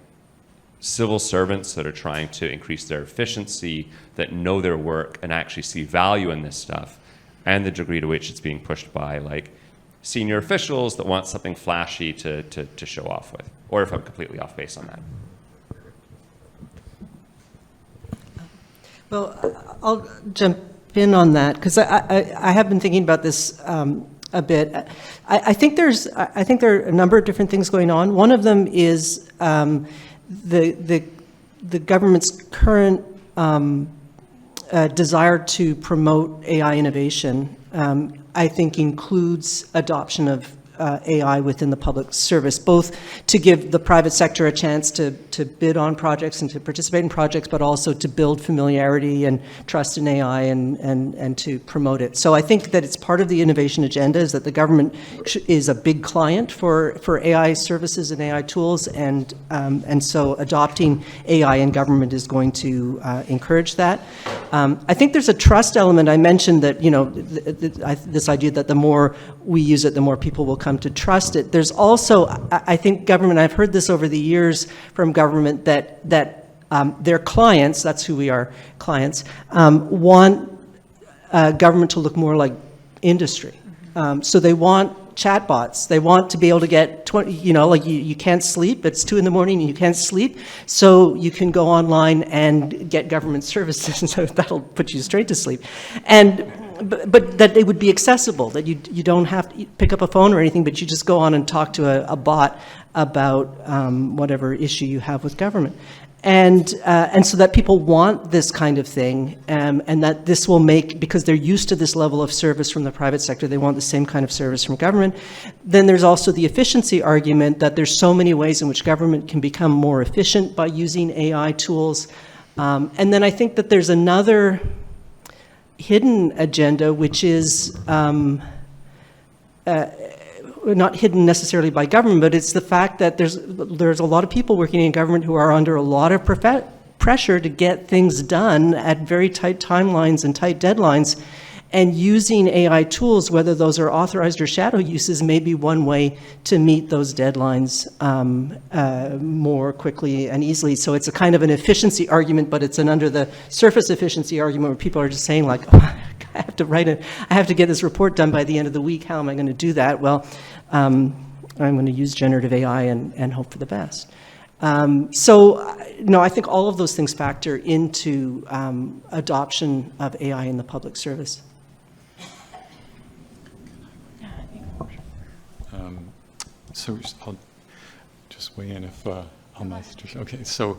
Speaker 1: civil servants that are trying to increase their efficiency, that know their work and actually see value in this stuff, and the degree to which it's being pushed by like senior officials that want something flashy to show off with, or if I'm completely off base on that.
Speaker 4: Well, I'll jump in on that, because I have been thinking about this a bit. I think there are a number of different things going on. One of them is the government's current desire to promote AI innovation, I think includes adoption of AI within the public service, both to give the private sector a chance to bid on projects and to participate in projects, but also to build familiarity and trust in AI and to promote it. So I think that it's part of the innovation agenda, is that the government is a big client for AI services and AI tools, and so adopting AI in government is going to encourage that. I think there's a trust element. I mentioned that, you know, this idea that the more we use it, the more people will come to trust it. There's also, I think government, I've heard this over the years from government, that their clients, that's who we are, clients, want government to look more like industry. So they want chatbots. They want to be able to get 20, you know, like you can't sleep, it's 2 a.m. and you can't sleep, so you can go online and get government services, so that'll put you straight to sleep. But that they would be accessible, that you don't have to pick up a phone or anything, but you just go on and talk to a bot about whatever issue you have with government. And so that people want this kind of thing, and that this will make, because they're used to this level of service from the private sector, they want the same kind of service from government. Then there's also the efficiency argument, that there's so many ways in which government can become more efficient by using AI tools. And then I think that there's another hidden agenda, which is not hidden necessarily by government, but it's the fact that there's a lot of people working in government who are under a lot of pressure to get things done at very tight timelines and tight deadlines. And using AI tools, whether those are authorized or shadow uses, may be one way to meet those deadlines more quickly and easily. So it's a kind of an efficiency argument, but it's an under the surface efficiency argument where people are just saying like, oh, I have to get this report done by the end of the week. How am I going to do that? Well, I'm going to use generative AI and hope for the best. No, I think all of those things factor into adoption of AI in the public service.
Speaker 3: So I'll just weigh in if on my situation. Okay, so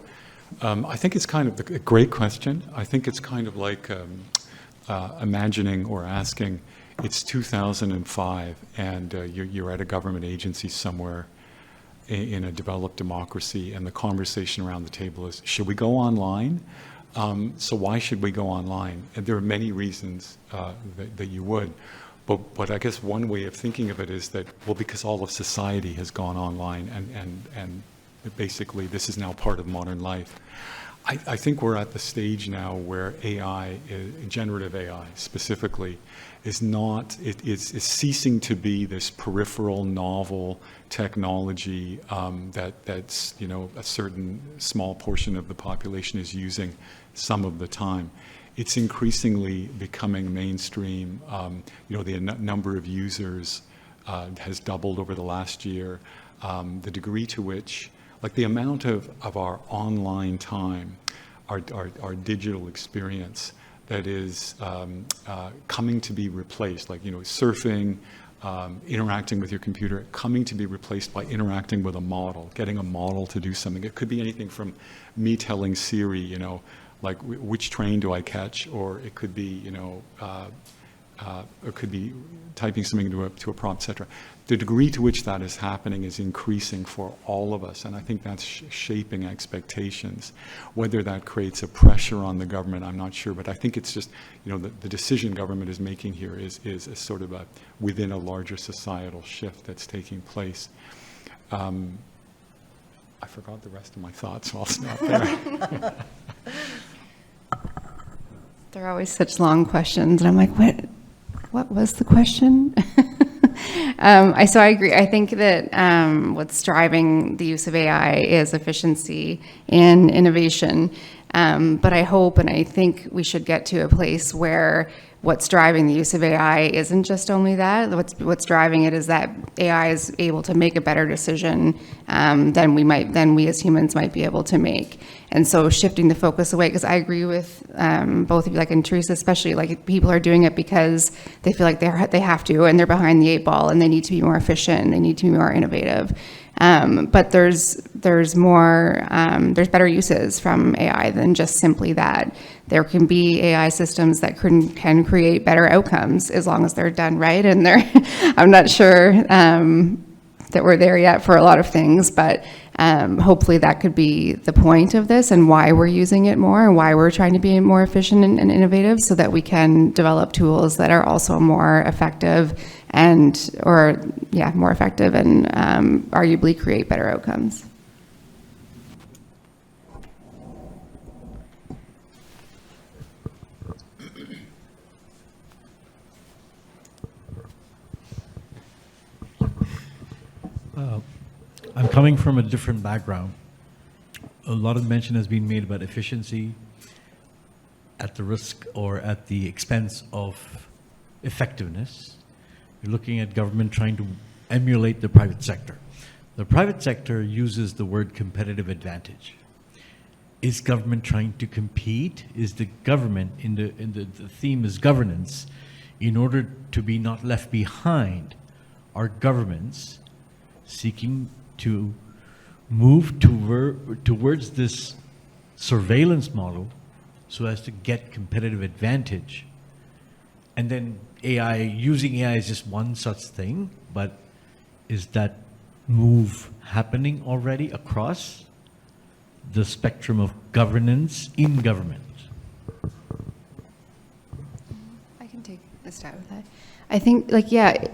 Speaker 3: I think it's kind of a great question. I think it's kind of like imagining or asking, it's 2005 and you're at a government agency somewhere in a developed democracy, and the conversation around the table is, should we go online? So why should we go online? And there are many reasons that you would. But I guess one way of thinking of it is that, well, because all of society has gone online and basically this is now part of modern life. I think we're at the stage now where AI, generative AI specifically, is not, it's ceasing to be this peripheral, novel technology that's, you know, a certain small portion of the population is using some of the time. It's increasingly becoming mainstream. You know, the number of users has doubled over the last year. The degree to which, like the amount of our online time, our digital experience that is coming to be replaced, like, you know, surfing, interacting with your computer, coming to be replaced by interacting with a model, getting a model to do something. It could be anything from me telling Siri, you know, like which train do I catch, or it could be, you know, it could be typing something to a prompt, etc. The degree to which that is happening is increasing for all of us, and I think that's shaping expectations. Whether that creates a pressure on the government, I'm not sure, but I think it's just, you know, the decision government is making here is a sort of within a larger societal shift that's taking place. I forgot the rest of my thoughts, so I'll stop there.
Speaker 5: They're always such long questions, and I'm like, what was the question? So I agree. I think that what's driving the use of AI is efficiency and innovation. But I hope and I think we should get to a place where what's driving the use of AI isn't just only that. What's driving it is that AI is able to make a better decision than we as humans might be able to make. And so shifting the focus away, because I agree with both of you, like, and Teresa especially, like, people are doing it because they feel like they have to, and they're behind the 8 ball, and they need to be more efficient, and they need to be more innovative. But there's more, there's better uses from AI than just simply that. There can be AI systems that can create better outcomes as long as they're done right. And I'm not sure that we're there yet for a lot of things, but hopefully that could be the point of this and why we're using it more and why we're trying to be more efficient and innovative, so that we can develop tools that are also more effective and arguably create better outcomes.
Speaker 6: I'm coming from a different background. A lot of mention has been made about efficiency at the risk or at the expense of effectiveness. You're looking at government trying to emulate the private sector. The private sector uses the word competitive advantage. Is government trying to compete? Is the government, the theme is governance, in order to be not left behind, are governments seeking to move towards this surveillance model so as to get competitive advantage? And then using AI is just one such thing, but is that move happening already across the spectrum of governance in government?
Speaker 5: I can take a stab with that. I think,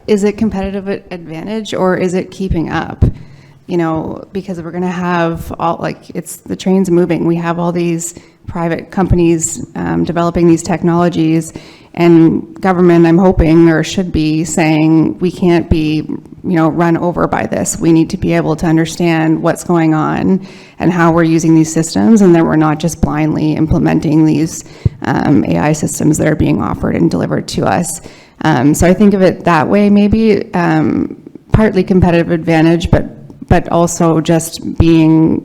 Speaker 5: is it competitive advantage or is it keeping up? You know, because we're going to have the train's moving. We have all these private companies developing these technologies, And government, I'm hoping, or should be saying, we can't be, run over by this. We need to be able to understand what's going on and how we're using these systems, and that we're not just blindly implementing these AI systems that are being offered and delivered to us. So I think of it that way, maybe partly competitive advantage, but also just being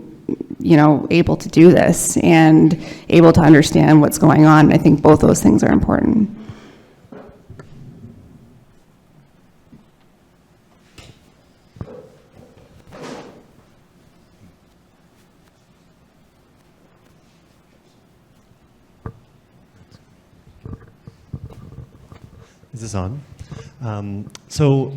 Speaker 5: able to do this and able to understand what's going on. I think both those things are important.
Speaker 7: Is this on? So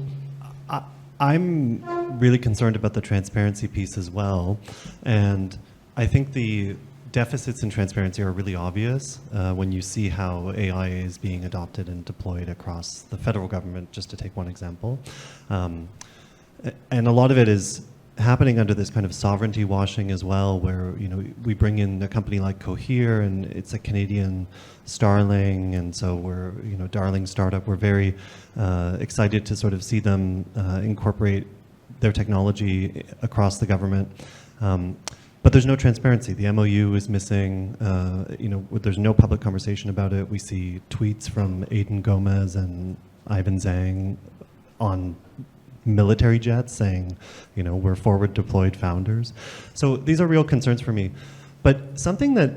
Speaker 7: I'm really concerned about the transparency piece as well. And I think the deficits in transparency are really obvious when you see how AI is being adopted and deployed across the federal government, just to take one example. And a lot of it is happening under this kind of sovereignty washing as well, where we bring in a company like Cohere, and it's a Canadian starling, and so we're darling startup. We're very excited to sort of see them incorporate their technology across the government. But there's no transparency. The MOU is missing. There's no public conversation about it. We see tweets from Aidan Gomez and Ivan Zhang on military jets saying, we're forward deployed founders. So these are real concerns for me. But something that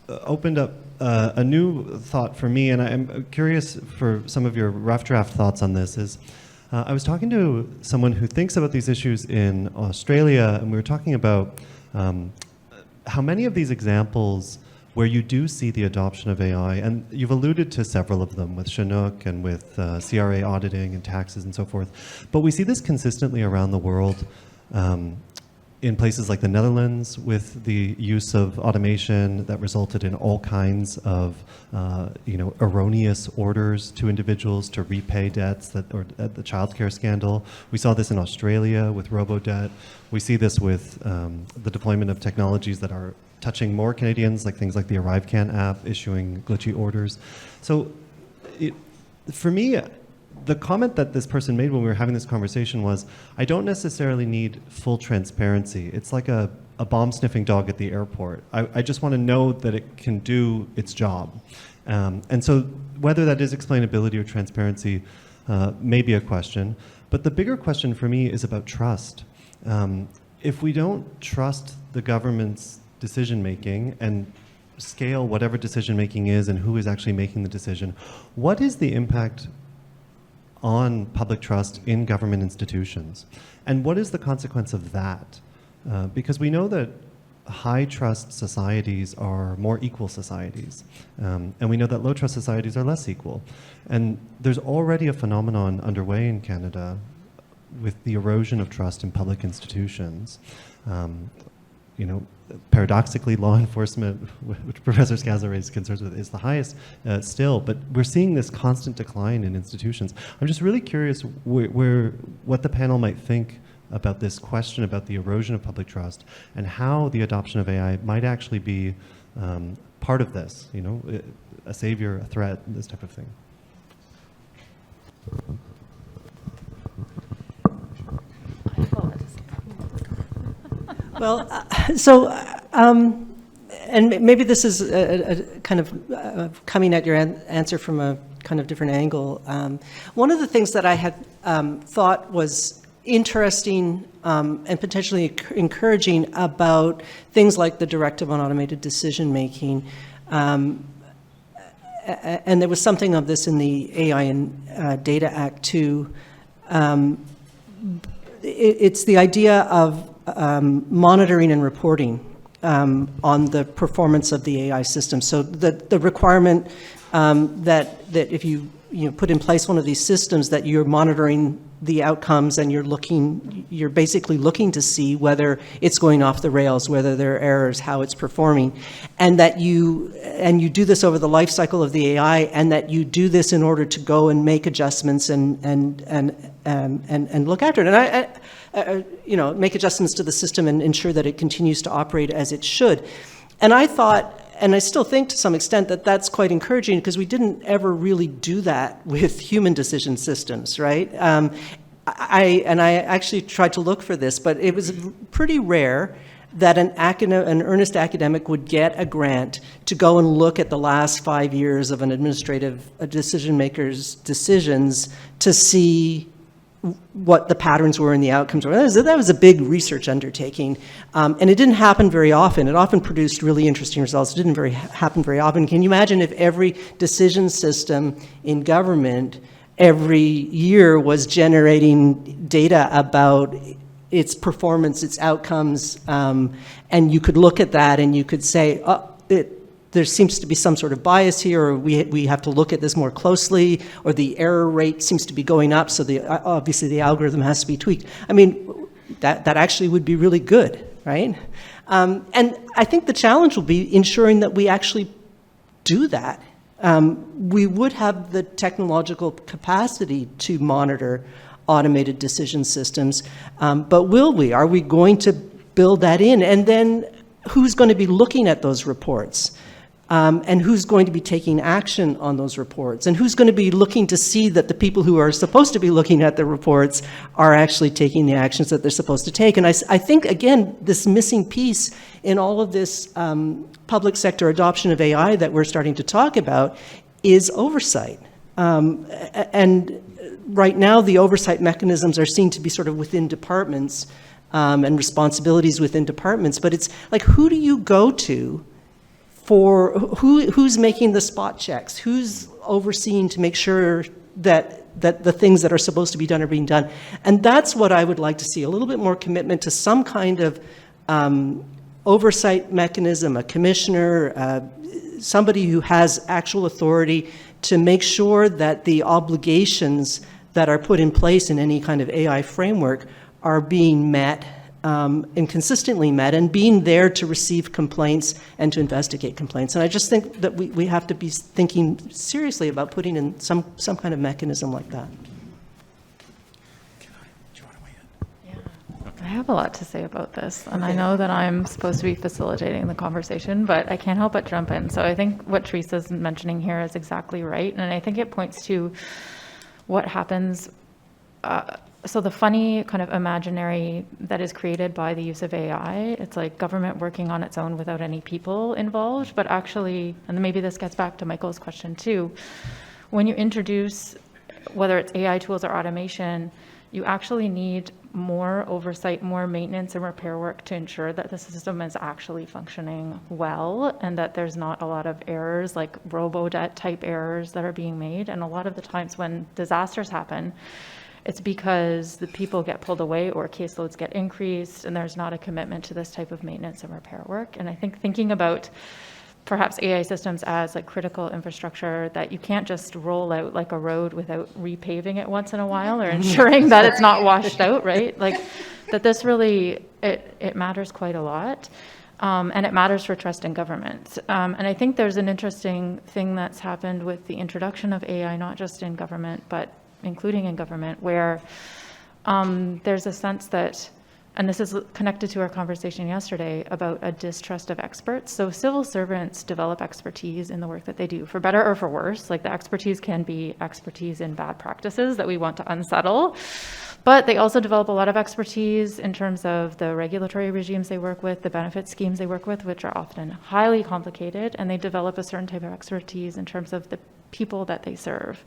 Speaker 7: opened up a new thought for me, and I'm curious for some of your rough draft thoughts on this, is I was talking to someone who thinks about these issues in Australia, and we were talking about how many of these examples where you do see the adoption of AI, and you've alluded to several of them with Chinook and with CRA auditing and taxes and so forth, but we see this consistently around the world in places like the Netherlands with the use of automation that resulted in all kinds of erroneous orders to individuals to repay debts or the childcare scandal. We saw this in Australia with robo-debt. We see this with the deployment of technologies that are touching more Canadians, like things like the ArriveCan app issuing glitchy orders. So for me, the comment that this person made when we were having this conversation was, I don't necessarily need full transparency. It's like a bomb-sniffing dog at the airport. I just want to know that it can do its job. And so whether that is explainability or transparency may be a question. But the bigger question for me is about trust. If we don't trust the government's decision-making and scale whatever decision-making is and who is actually making the decision, what is the impact on public trust in government institutions? And what is the consequence of that? Because we know that high-trust societies are more equal societies. And we know that low-trust societies are less equal. And there's already a phenomenon underway in Canada with the erosion of trust in public institutions. Paradoxically, law enforcement, which Professor Scassa raised concerns with, is the highest still, but we're seeing this constant decline in institutions. I'm just really curious what the panel might think about this question about the erosion of public trust and how the adoption of AI might actually be part of this, a savior, a threat, this type of thing.
Speaker 4: Well, and maybe this is a kind of coming at your answer from a kind of different angle. One of the things that I had thought was interesting and potentially encouraging about things like the directive on automated decision-making, and there was something of this in the AI and Data Act too, it's the idea of monitoring and reporting on the performance of the AI system. So the requirement that if you put in place one of these systems, that you're monitoring the outcomes and you're basically looking to see whether it's going off the rails, whether there are errors, how it's performing, and that you do this over the life cycle of the AI, and that you do this in order to go and make adjustments and look after it. And make adjustments to the system and ensure that it continues to operate as it should. And I thought, And I still think to some extent that that's quite encouraging because we didn't ever really do that with human decision systems, right? I actually tried to look for this, but it was pretty rare that an earnest academic would get a grant to go and look at the last 5 years of a decision maker's decisions to see what the patterns were and the outcomes were. That was a big research undertaking, and it didn't happen very often. It often produced really interesting results. It didn't happen very often. Can you imagine if every decision system in government every year was generating data about its performance, its outcomes, and you could look at that and you could say, there seems to be some sort of bias here, or we have to look at this more closely, or the error rate seems to be going up, so obviously the algorithm has to be tweaked. I mean, that actually would be really good, right? And I think the challenge will be ensuring that we actually do that. We would have the technological capacity to monitor automated decision systems, but will we? Are we going to build that in? And then who's going to be looking at those reports? And who's going to be taking action on those reports? And who's going to be looking to see that the people who are supposed to be looking at the reports are actually taking the actions that they're supposed to take? And I think, again, this missing piece in all of this public sector adoption of AI that we're starting to talk about is oversight. And right now, the oversight mechanisms are seen to be sort of within departments and responsibilities within departments. But it's like, who do you go to for who's making the spot checks? Who's overseeing to make sure that the things that are supposed to be done are being done? And that's what I would like to see, a little bit more commitment to some kind of oversight mechanism, a commissioner, somebody who has actual authority to make sure that the obligations that are put in place in any kind of AI framework are being met and consistently met, and being there to receive complaints and to investigate complaints. And I just think that we have to be thinking seriously about putting in some kind of mechanism like that.
Speaker 2: I have a lot to say about this, and I know that I'm supposed to be facilitating the conversation, but I can't help but jump in. So I think what Teresa's mentioning here is exactly right, and I think it points to what happens. So the funny kind of imaginary that is created by the use of AI, it's like government working on its own without any people involved, but actually, and maybe this gets back to Michael's question too, when you introduce, whether it's AI tools or automation, you actually need more oversight, more maintenance and repair work to ensure that the system is actually functioning well and that there's not a lot of errors, like robo-type errors that are being made. And a lot of the times when disasters happen, it's because the people get pulled away or caseloads get increased and there's not a commitment to this type of maintenance and repair work. And I think thinking about perhaps AI systems as like critical infrastructure that you can't just roll out like a road without repaving it once in a while or ensuring that it's not washed out, right? Like that this really, it matters quite a lot. And it matters for trust in government. And I think there's an interesting thing that's happened with the introduction of AI, not just in government, but including in government, where there's a sense that, and this is connected to our conversation yesterday about a distrust of experts. So civil servants develop expertise in the work that they do, for better or for worse. Like the expertise can be expertise in bad practices that we want to unsettle, but they also develop a lot of expertise in terms of the regulatory regimes they work with, the benefit schemes they work with, which are often highly complicated, and they develop a certain type of expertise in terms of the people that they serve.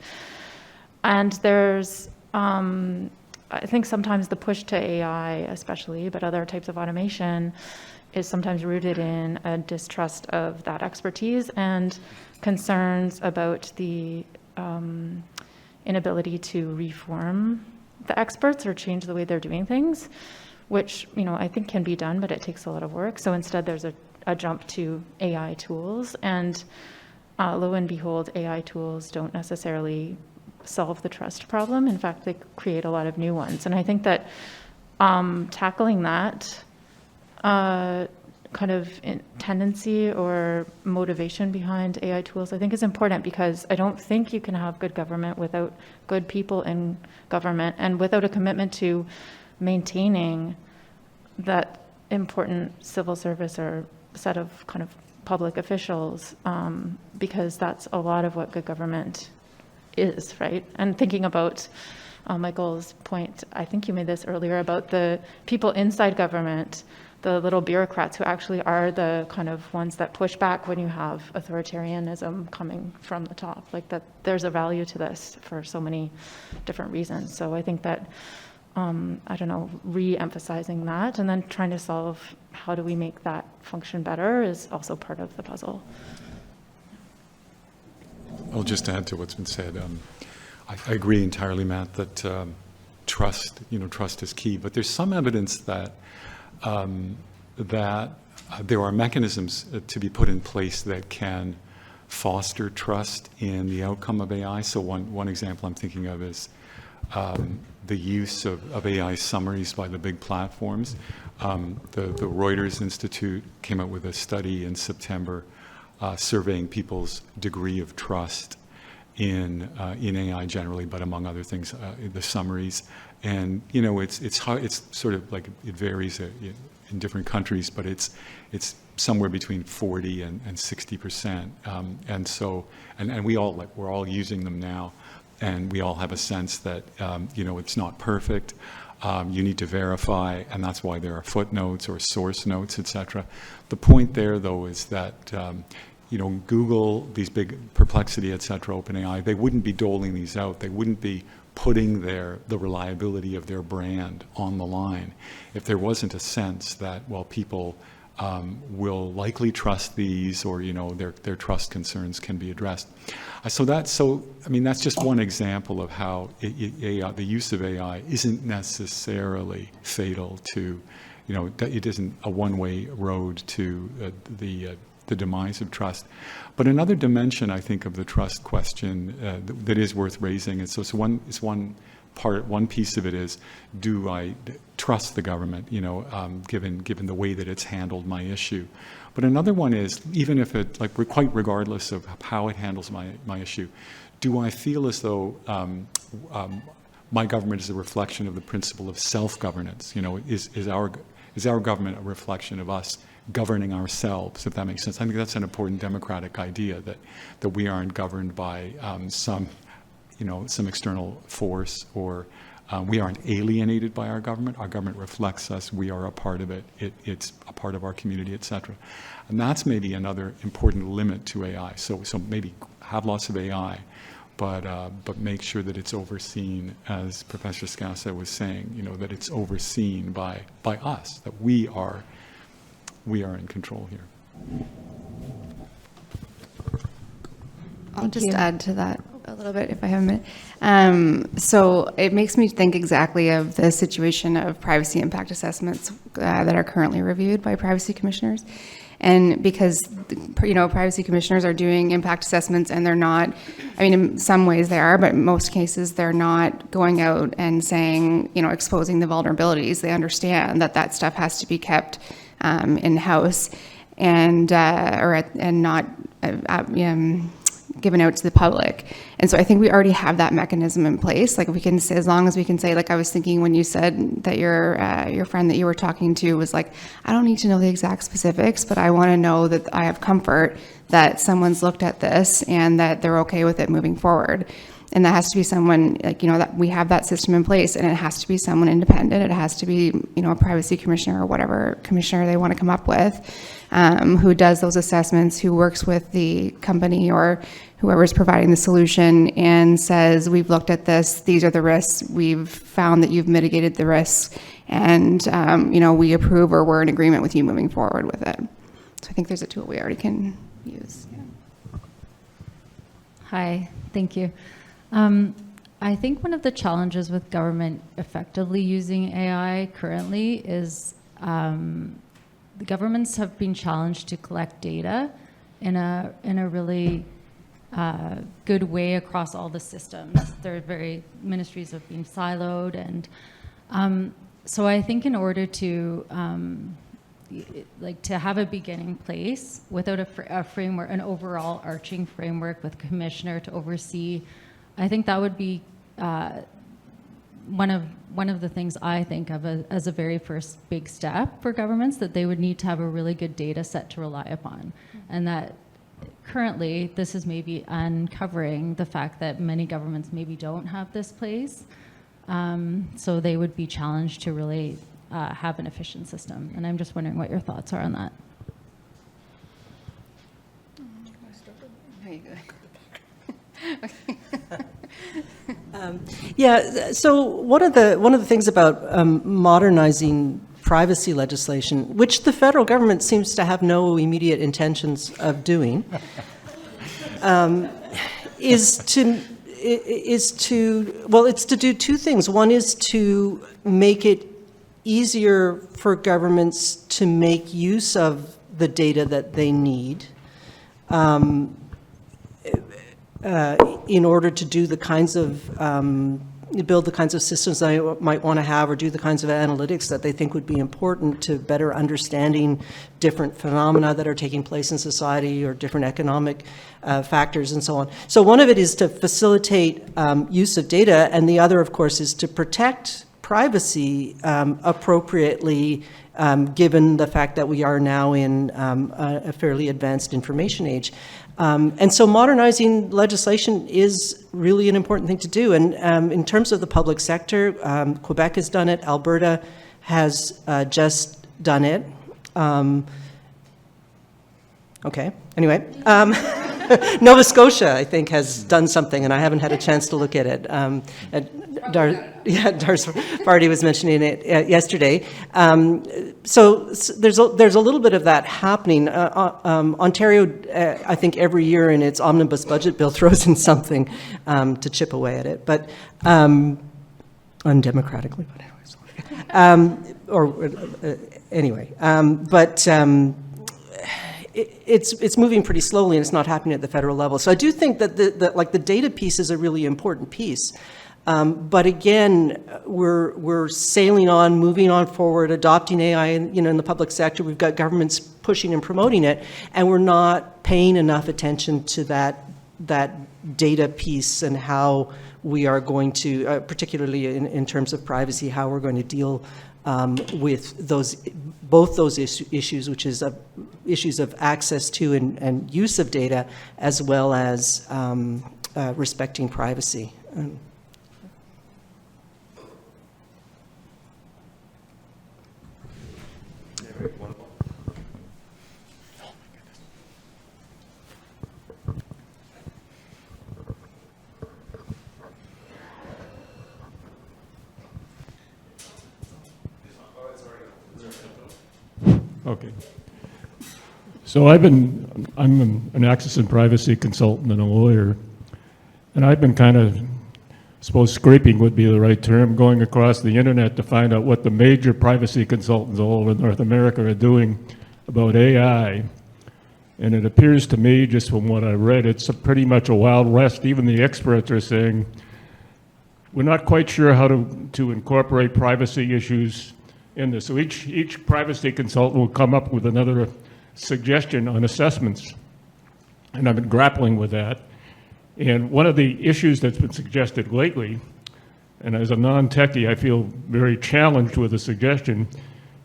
Speaker 2: And there's, I think sometimes the push to AI especially, but other types of automation, is sometimes rooted in a distrust of that expertise and concerns about the inability to reform the experts or change the way they're doing things, which, you know, I think can be done, but it takes a lot of work. So instead there's a jump to AI tools, and lo and behold, AI tools don't necessarily solve the trust problem. In fact, they create a lot of new ones. And I think that tackling that kind of tendency or motivation behind AI tools, I think is important, because I don't think you can have good government without good people in government and without a commitment to maintaining that important civil service or set of kind of public officials, because that's a lot of what good government is, right? And thinking about Michael's point, I think you made this earlier, about the people inside government, the little bureaucrats who actually are the kind of ones that push back when you have authoritarianism coming from the top. Like that, there's a value to this for so many different reasons. So I think that, I don't know, re-emphasizing that and then trying to solve how do we make that function better is also part of the puzzle.
Speaker 3: I'll just add to what's been said. I agree entirely, Matt, that trust is key. But there's some evidence that there are mechanisms to be put in place that can foster trust in the outcome of AI. So one example I'm thinking of is the use of AI summaries by the big platforms. The Reuters Institute came out with a study in September surveying people's degree of trust in AI generally, but among other things, the summaries. And it's hard, it's sort of like it varies in different countries, but it's somewhere between 40 and 60%. And so, and we're all using them now, and we all have a sense that it's not perfect. You need to verify, and that's why there are footnotes or source notes, etc. The point there, though, is that Google, these big Perplexity, etc., OpenAI, they wouldn't be doling these out. They wouldn't be putting the reliability of their brand on the line if there wasn't a sense that, well, people will likely trust these, or their trust concerns can be addressed. That's just one example of how the use of AI isn't necessarily fatal to, it isn't a one-way road to the demise of trust. But another dimension, I think, of the trust question that is worth raising is one piece of it is, do I trust the government, given the way that it's handled my issue? But another one is, even if it, quite regardless of how it handles my issue, do I feel as though my government is a reflection of the principle of self-governance? Is our government a reflection of us governing ourselves, if that makes sense? I think that's an important democratic idea, that we aren't governed by some external force, or we aren't alienated by our government. Our government reflects us. We are a part of it. It's a part of our community, etc. And that's maybe another important limit to AI. So maybe have lots of AI, but make sure that it's overseen, as Professor Scassa was saying, that it's overseen by us, that we are in control here.
Speaker 5: I'll just add to that a little bit, if I have a minute. So it makes me think exactly of the situation of privacy impact assessments that are currently reviewed by privacy commissioners. And because, privacy commissioners are doing impact assessments, and they're not, in some ways they are, but in most cases they're not going out and saying, exposing the vulnerabilities. They understand that stuff has to be kept in-house and not given out to the public. And so I think we already have that mechanism in place. We can say, as long as we can say, I was thinking when you said that your friend that you were talking to was like, I don't need to know the exact specifics, but I want to know that I have comfort that someone's looked at this and that they're okay with it moving forward. And that has to be someone, that we have that system in place, and it has to be someone independent. It has to be, a privacy commissioner or whatever commissioner they want to come up with, who does those assessments, who works with the company or whoever's providing the solution and says, we've looked at this, these are the risks, we've found that you've mitigated the risks, and, we approve or we're in agreement with you moving forward with it. So I think there's a tool we already can use. Yeah.
Speaker 8: Hi, thank you. I think one of the challenges with government effectively using AI currently is the governments have been challenged to collect data in a really good way across all the systems. Ministries have been siloed, and so I think in order to to have a beginning place without a framework, an overall arching framework with commissioner to oversee, I think that would be one of the things I think of as a very first big step for governments, that they would need to have a really good data set to rely upon, and that currently this is maybe uncovering the fact that many governments maybe don't have this place, so they would be challenged to really have an efficient system. And I'm just wondering what your thoughts are on that.
Speaker 4: Yeah, so one of the things about modernizing privacy legislation, which the federal government seems to have no immediate intentions of doing, is to do two things. One is to make it easier for governments to make use of the data that they need in order to do the kinds of build the kinds of systems they might want to have, or do the kinds of analytics that they think would be important to better understanding different phenomena that are taking place in society, or different economic factors and so on. So one of it is to facilitate use of data, and the other, of course, is to protect privacy appropriately, given the fact that we are now in a fairly advanced information age. And so modernizing legislation is really an important thing to do. And in terms of the public sector, Quebec has done it, Alberta has just done it. Okay, anyway. Nova Scotia, I think, has done something, and I haven't had a chance to look at it. Dar's party was mentioning it yesterday. So there's a little bit of that happening. Ontario, I think every year in its omnibus budget bill throws in something to chip away at it, but undemocratically. It's moving pretty slowly, and it's not happening at the federal level. So I do think that the data piece is a really important piece. But again, we're sailing on, moving on forward, adopting AI, in the public sector. We've got governments pushing and promoting it, and we're not paying enough attention to that data piece and how we are going to, particularly in terms of privacy, how we're going to deal with both those issues, which is issues of access to and use of data, as well as respecting privacy.
Speaker 9: Okay. So I'm an access and privacy consultant and a lawyer, and I've been kind of, I suppose scraping would be the right term, going across the internet to find out what the major privacy consultants all over North America are doing about AI. And it appears to me, just from what I read, it's pretty much a wild west. Even the experts are saying, we're not quite sure how to incorporate privacy issues in this. So each privacy consultant will come up with another suggestion on assessments. And I've been grappling with that. And one of the issues that's been suggested lately, and as a non-techie, I feel very challenged with the suggestion,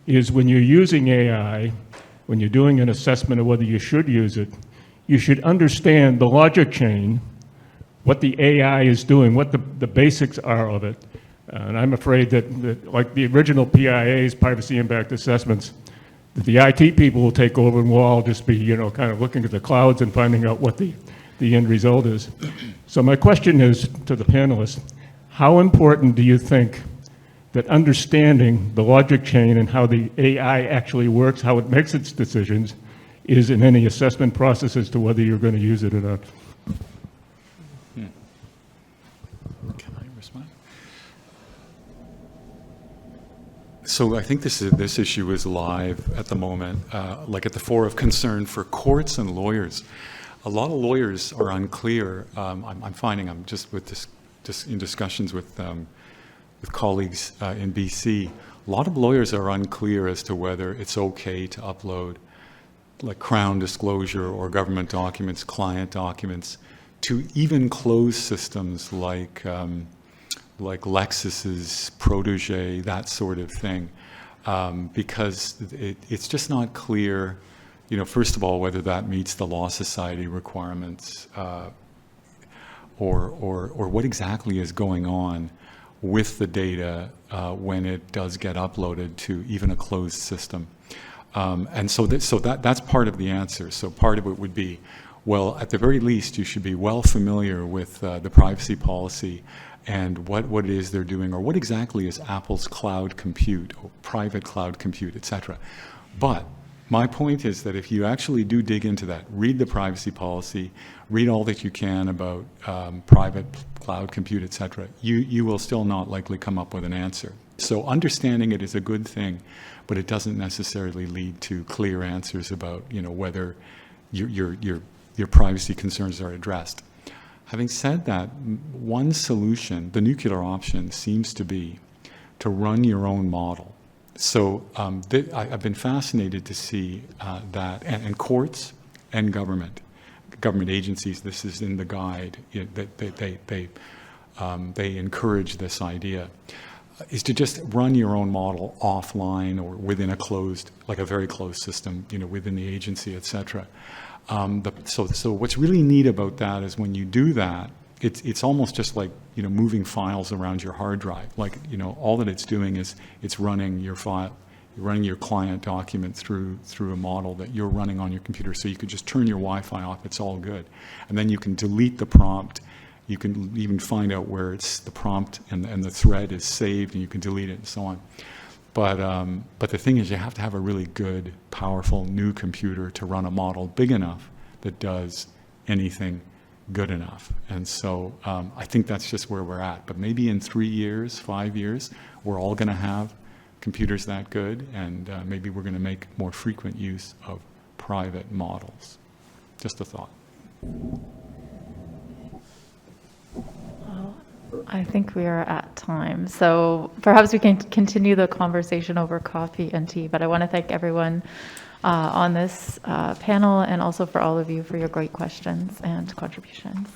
Speaker 9: is when you're using AI, when you're doing an assessment of whether you should use it, you should understand the logic chain, what the AI is doing, what the basics are of it. And I'm afraid that like the original PIA's, privacy impact assessments, that the IT people will take over and we'll all just be, kind of looking at the clouds and finding out what the end result is. So my question is to the panelists, how important do you think that understanding the logic chain and how the AI actually works, how it makes its decisions, is in any assessment process as to whether you're going to use it or not?
Speaker 3: Can I respond? So I think this issue is live at the moment, like at the fore of concern for courts and lawyers. A lot of lawyers are unclear. I'm finding, I'm just in discussions with colleagues in BC. A lot of lawyers are unclear as to whether it's okay to upload like Crown disclosure or government documents, client documents, to even closed systems like like Lexus's protege, that sort of thing, because it's just not clear, first of all, whether that meets the Law Society requirements, or what exactly is going on with the data when it does get uploaded to even a closed system. And so that's part of the answer. So part of it would be, well, at the very least, you should be well familiar with the privacy policy and what it is they're doing, or what exactly is Apple's cloud compute, or private cloud compute, et cetera. But my point is that if you actually do dig into that, read the privacy policy, read all that you can about private cloud compute, et cetera, you will still not likely come up with an answer. So understanding it is a good thing, but it doesn't necessarily lead to clear answers about, whether your privacy concerns are addressed. Having said that, one solution, the nuclear option, seems to be to run your own model. So I've been fascinated to see that, and courts and government agencies, this is in the guide, that they encourage this idea, is to just run your own model offline or within a closed, like a very closed system, within the agency, et cetera. So what's really neat about that is when you do that, it's almost just like, moving files around your hard drive. Like, all that it's doing is it's running your file, you're running your client document through a model that you're running on your computer. So you could just turn your Wi-Fi off, it's all good. And then you can delete the prompt. You can even find out where it's the prompt and the thread is saved, and you can delete it and so on. But the thing is, you have to have a really good, powerful new computer to run a model big enough that does anything good enough. And so I think that's just where we're at. But maybe in 3 years, 5 years, we're all going to have computers that good, and maybe we're going to make more frequent use of private models. Just a thought.
Speaker 2: I think we are at time. So perhaps we can continue the conversation over coffee and tea, but I want to thank everyone on this panel, and also for all of you for your great questions and contributions.